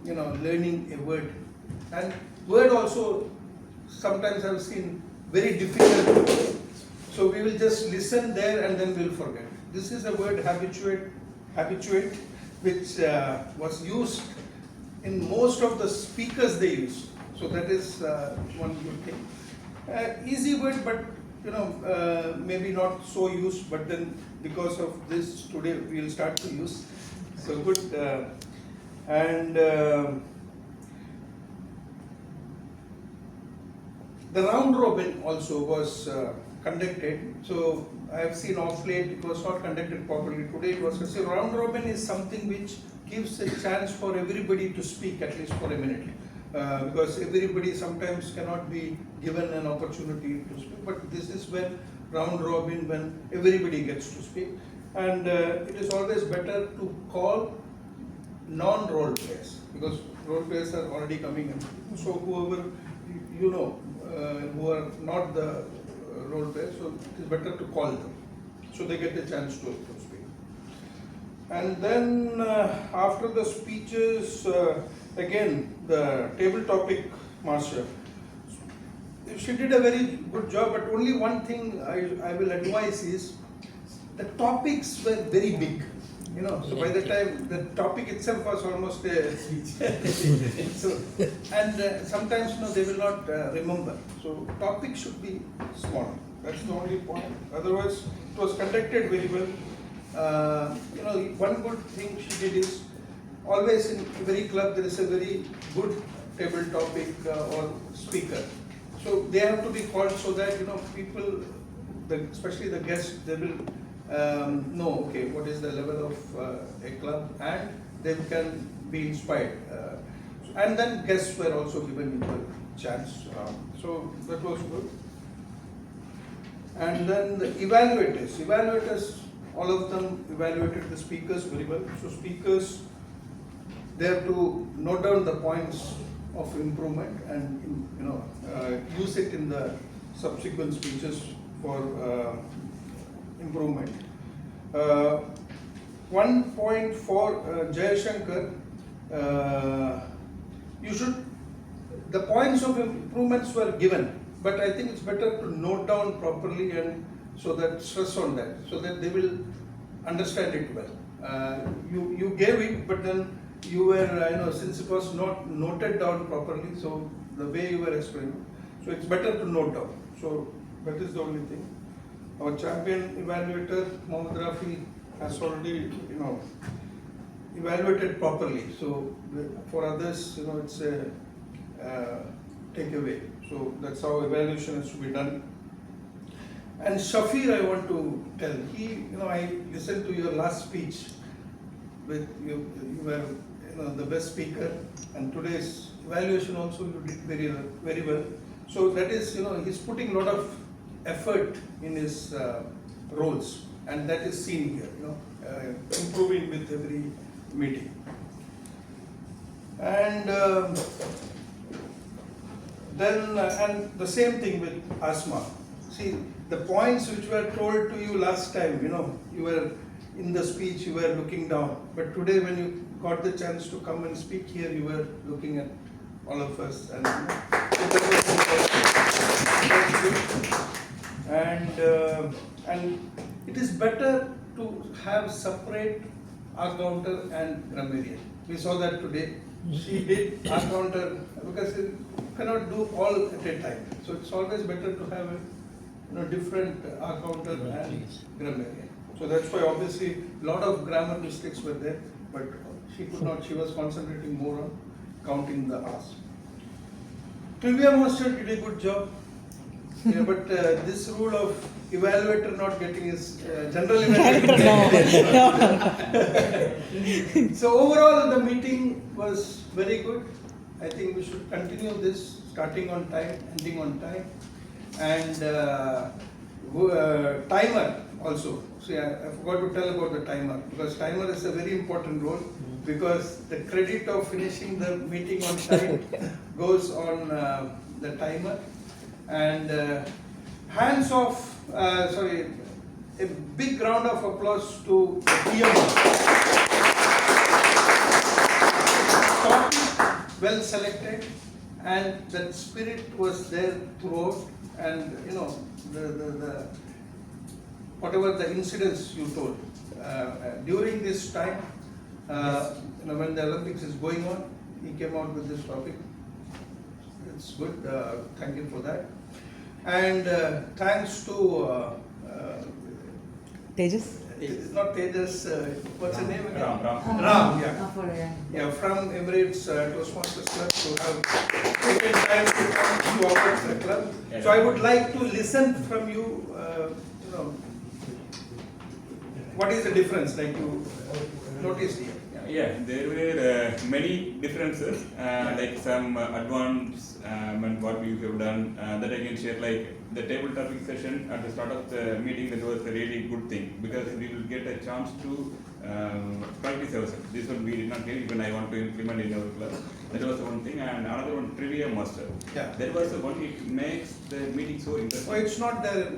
learning a word. And word also sometimes I've seen very difficult. So we will just listen there and then we'll forget. This is a word habituate, which was used in most of the speakers they used. So that is one good thing. Easy word, but maybe not so used, but then because of this today we'll start to use. So good. The round robin also was conducted. So I have seen off late it was not conducted properly. Today it was. So round robin is something which gives a chance for everybody to speak at least for a minute. Because everybody sometimes cannot be given an opportunity to speak, but this is when round robin, when everybody gets to speak, and it is always better to call non-role players, because role players are already coming in. So whoever who are not the role players, so it is better to call them, so they get a chance to speak. And then after the speeches, again the table topic master, she did a very good job, but only one thing I will advise is the topics were very big. So by the time the topic itself was almost a speech. And sometimes they will not remember. So topic should be small. That's the only point. Otherwise, it was conducted very well. One good thing she did is always in every club there is a very good table topic or speaker. So they have to be called so that people, especially the guests, they will know what is the level of a club, and they can be inspired. And then guests were also given a chance. So that was good. And then the evaluators, all of them evaluated the speakers very well. So speakers, they have to note down the points of improvement and use it in the subsequent speeches for improvement. 1.4 Jayashankar, the points of improvements were given, but I think it's better to note down properly and so that stress on that, so that they will understand it well. You gave it, but then you were, since it was not noted down properly, so the way you were explaining, so it's better to note down. So that is the only thing. Our champion evaluator, Mohammad Rafi, has already, evaluated properly. So for others, it's a takeaway. So that's how evaluation has to be done. And Shafir, I want to tell, I listened to your last speech. With you were, the best speaker, and today's evaluation also you did very well. So that is, he's putting a lot of effort in his roles, and that is seen here, improving with every meeting. And then and the same thing with Asma. See, the points which were told to you last time, you were in the speech, you were looking down, but today when you got the chance to come and speak here, you were looking at all of us, and and it is better to have separate R-counter and grammarian. We saw that today. She did R-counter because you cannot do all at a time. So it's always better to have a different R-counter and grammarian. So that's why obviously a lot of grammar mistakes were there, but she could not. She was concentrating more on counting the R's. Trivia master did a good job. Yeah, but this rule of evaluator not getting his general evaluator. So overall the meeting was very good. I think we should continue this, starting on time, ending on time. And timer also. See, I forgot to tell about the timer, because timer is a very important role, because the credit of finishing the meeting on time goes on the timer. And hands off, a big round of applause to the TM. Topic well selected, and that spirit was there throughout, and the whatever the incidents you told during this time, when the Olympics is going on, he came out with this topic. It's good. Thank you for that. And thanks to Tejas? it's not Tejas, what's the name again? Ram. Ram, yeah. Yeah, from Emirates Toastmasters Club to have taken time to come to our club. So I would like to listen from you, you know, what is the difference like you noticed here? Yeah, there were many differences, like some advancement what we have done, that I can share, like the table topic session at the start of the meeting. That was a really good thing because we will get a chance to practice ourselves. This one we did not get, even I want to implement in our class. That was one thing, and another one, trivia master. Yeah. That was the one, it makes the meeting so interesting. Oh, it's not the...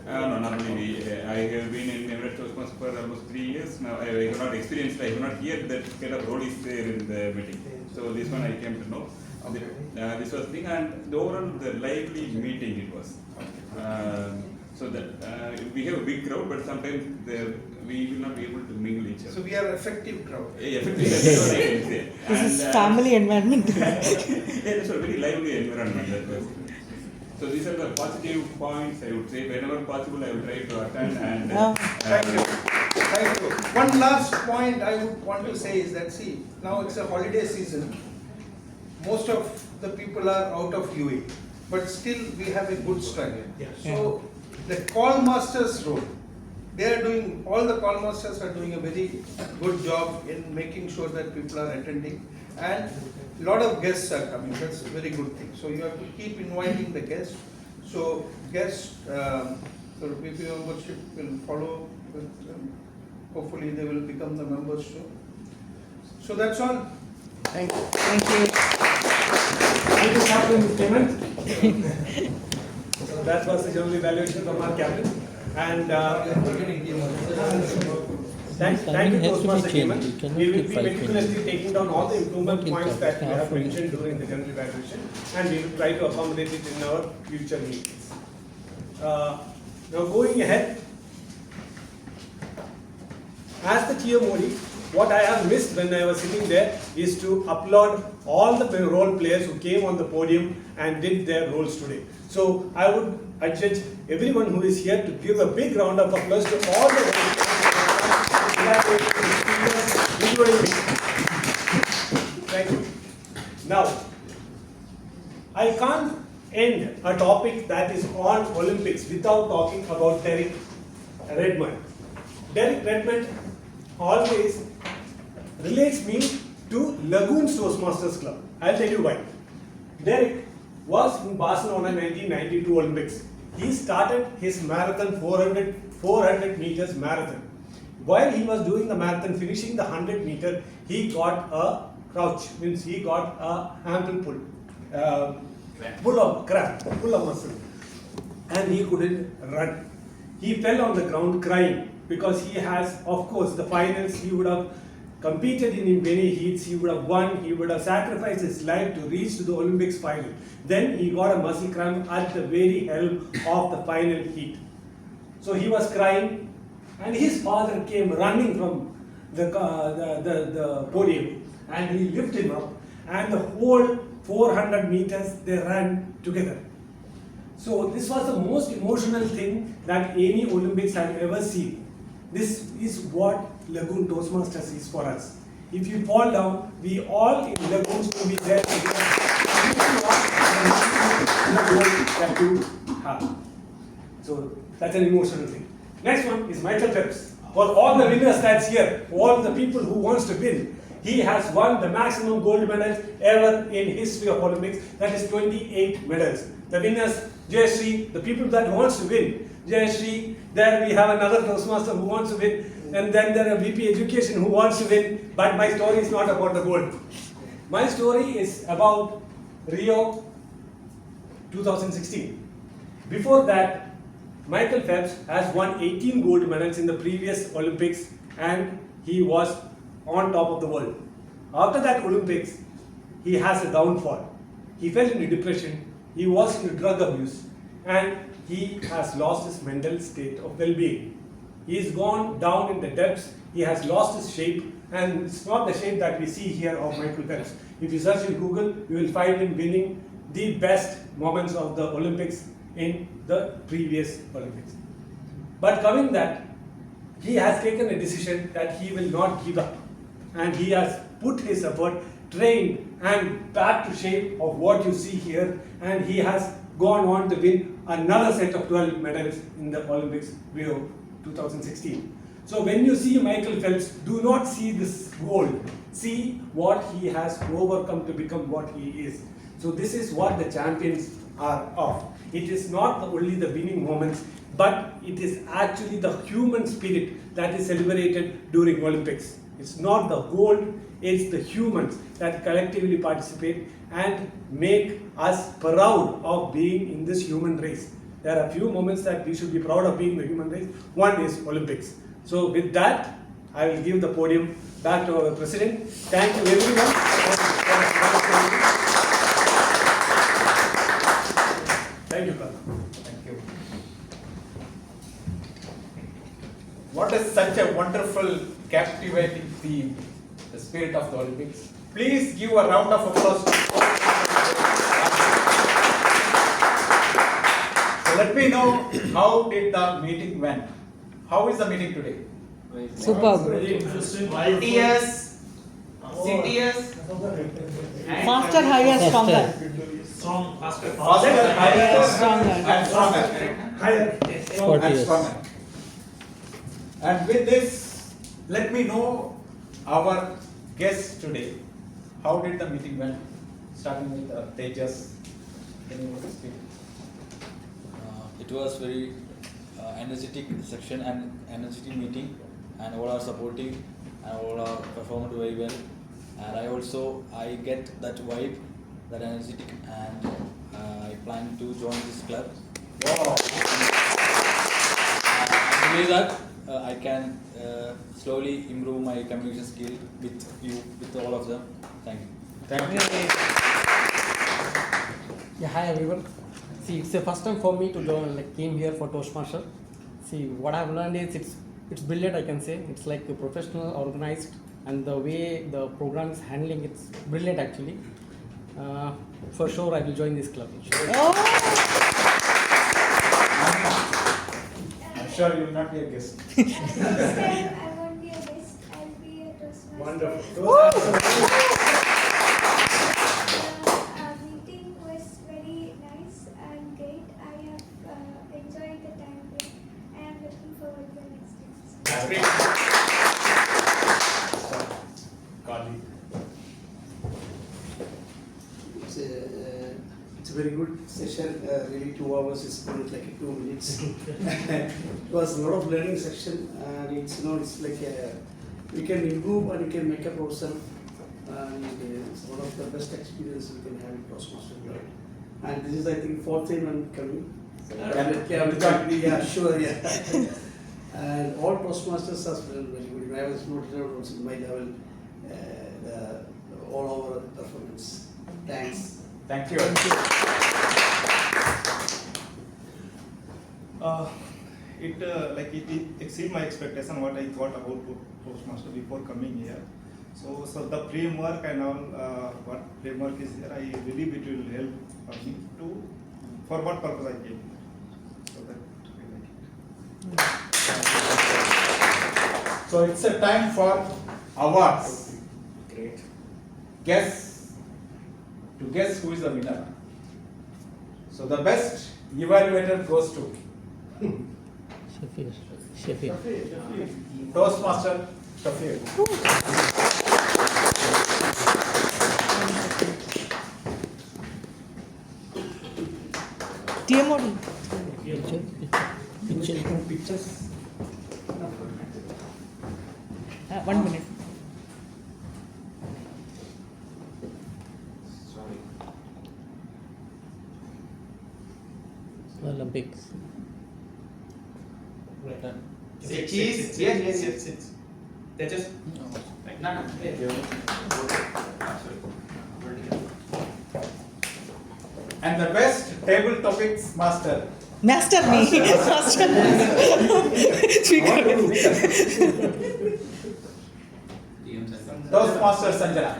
No, not really. I have been in Emirates Toastmasters for almost 3 years now. I have not experienced, I have not heard that kind of role is there in the meeting. So this one I came to know. This was thing, and the overall the lively meeting it was. So that we have a big crowd, but sometimes we will not be able to mingle each other. So we are effective crowd. Yeah, effective. That's what I can say. This is family environment. Yeah, it's a very lively environment. That was. So these are the positive points I would say. Whenever possible, I will try to attend and. Thank you. Thank you. One last point I would want to say is that, see, now it's a holiday season. Most of the people are out of UAE, but still we have a good strength. So the call masters role, they are doing, all the call masters are doing a very good job in making sure that people are attending, and a lot of guests are coming. That's a very good thing. So you have to keep inviting the guests. So guests, so VP membership will follow with them. Hopefully they will become the members too. So that's all. Thank you. Thank you. Thank you, Captain Clement. So that was the general evaluation from our captain. And thank you, Toastmaster Clement. We will be meticulously taking down all the improvement points that we have mentioned during the general evaluation, and we will try to accommodate it in our future meetings. Now going ahead, as the tier Modi, what I have missed when I was sitting there is to applaud all the role players who came on the podium and did their roles today. So I would urge everyone who is here to give a big round of applause to all the role players, Thank you. Now, I can't end a topic that is on Olympics without talking about Derek Redmond. Derek Redmond always relates me to Lagoon Toastmasters Club. I'll tell you why. Derek was in Barcelona 1992 Olympics. He started his marathon 400 meters marathon. While he was doing the marathon, finishing the 100 meter, he got a crouch, means he got a ample pull of muscle, and he couldn't run. He fell on the ground crying because he has, of course, the finals. He would have competed in many heats, he would have won, he would have sacrificed his life to reach to the Olympics final. Then he got a muscle cramp at the very helm of the final heat. So he was crying, and his father came running from the podium, and he lifted him up, and the whole 400 meters they ran together. So this was the most emotional thing that any Olympics had ever seen. This is what Lagoon Toastmasters is for us. If you fall down, we all in Lagoons will be there together. That you have. So that's an emotional thing. Next one is Michael Phelps. For all the winners that's here, all the people who wants to win, he has won the maximum gold medals ever in history of Olympics. That is 28 medals. The winners, Jayashree, the people that wants to win, Jayashree, there we have another Toastmaster who wants to win, and then there are VP Education who wants to win, but my story is not about the gold. My story is about Rio 2016. Before that, Michael Phelps has won 18 gold medals in the previous Olympics, and he was on top of the world. After that Olympics, he has a downfall. He fell into depression, he was into drug abuse, and he has lost his mental state of well-being. He has gone down in the depths, he has lost his shape, and it's not the shape that we see here of Michael Phelps. If you search in Google, you will find him winning the best moments of the Olympics in the previous Olympics. But coming that, he has taken a decision that he will not give up, and he has put his effort, trained and back to shape of what you see here, and he has gone on to win another set of 12 medals in the Olympics Rio 2016. So when you see Michael Phelps, do not see this gold, see what he has overcome to become what he is. So this is what the champions are of. It is not only the winning moments, but it is actually the human spirit that is celebrated during Olympics. It's not the gold, it's the humans that collectively participate and make us proud of being in this human race. There are a few moments that we should be proud of being the human race. One is Olympics. So with that, I will give the podium back to our president. Thank you everyone. Thank you, Karna. Thank you. What is such a wonderful, captivating theme, the spirit of the Olympics. Please give a round of applause. So let me know how did the meeting went. How is the meeting today? Superb. Multi-years, CTS, Faster, higher, stronger. strong, faster, higher, Stronger. and stronger. Higher. 40 And years. stronger. And with this, let me know our guests today. How did the meeting went? Starting with Tejas. Can you speak? It was very energetic section and energetic meeting, and all are supportive and all are performed very well. And I get that vibe, that energetic, and I plan to join this club. Wow. I believe that I can slowly improve my communication skill with you, with all of them. Thank you. Thank you. Yeah, hi everyone. See, it's the first time for me to join, came here for Toastmaster. See, what I've learned is it's brilliant, I can say. It's like a professional, organized, and the way the program is handling, it's brilliant actually. For sure, I will join this club. I'm sure you will not be a guest. This time I won't be a guest, I'll be a Toastmaster. Wonderful. Meeting was very nice and great. I have enjoyed the time here. I am looking forward to the next time. That's great. Colleague. It's a very good session. Really, 2 hours is good, like 2 minutes. It was a lot of learning section, and it's it's like we can improve and we can make up ourselves. And it's one of the best experiences we can have in Toastmaster. And this is, I think, 4th time I'm coming. Yeah, sure, yeah. And all Toastmasters are very good. I was noted also in my level, all our performance. Thanks. Thank you. It exceeded my expectation what I thought about Toastmaster before coming here. So the framework and all what framework is here, I believe it will help me to for what purpose I came here. So that I like it. So it's a time for awards. Great. To guess who is the winner. So the best evaluator goes to Shafir. Toastmaster Shafir. TMOD. Pictures. 1 minute. Olympics. Say cheese. Yes. Tejas. No. And the best table topics master. Master me. Master. Speaker. Toastmaster Sanjana.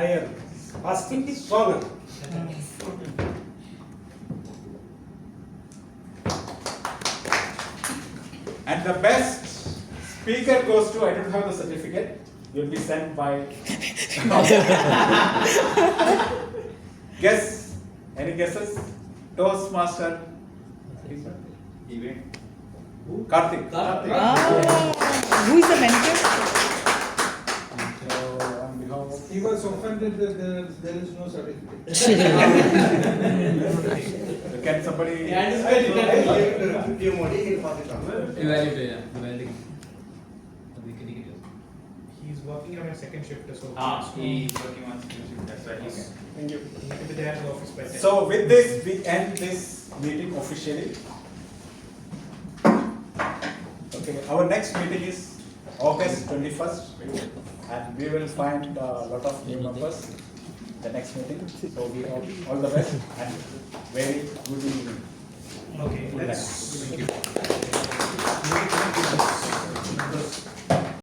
higher, faster, stronger. And the best speaker goes to, I don't have the certificate, will be sent by. Guess, any guesses? Toastmaster. Event. Karthik. Who is the mentor? So, on behalf of. He was offended that there is no certificate. Can somebody? He's working on a second shift, so He's working on second shift, that's why he's. Thank you. He'll be there in the office by 10. So with this, we end this meeting officially. Okay, our next meeting is August 21st, and we will find a lot of new members the next meeting. So we hope all the best and very good evening. Okay, Good let's. night.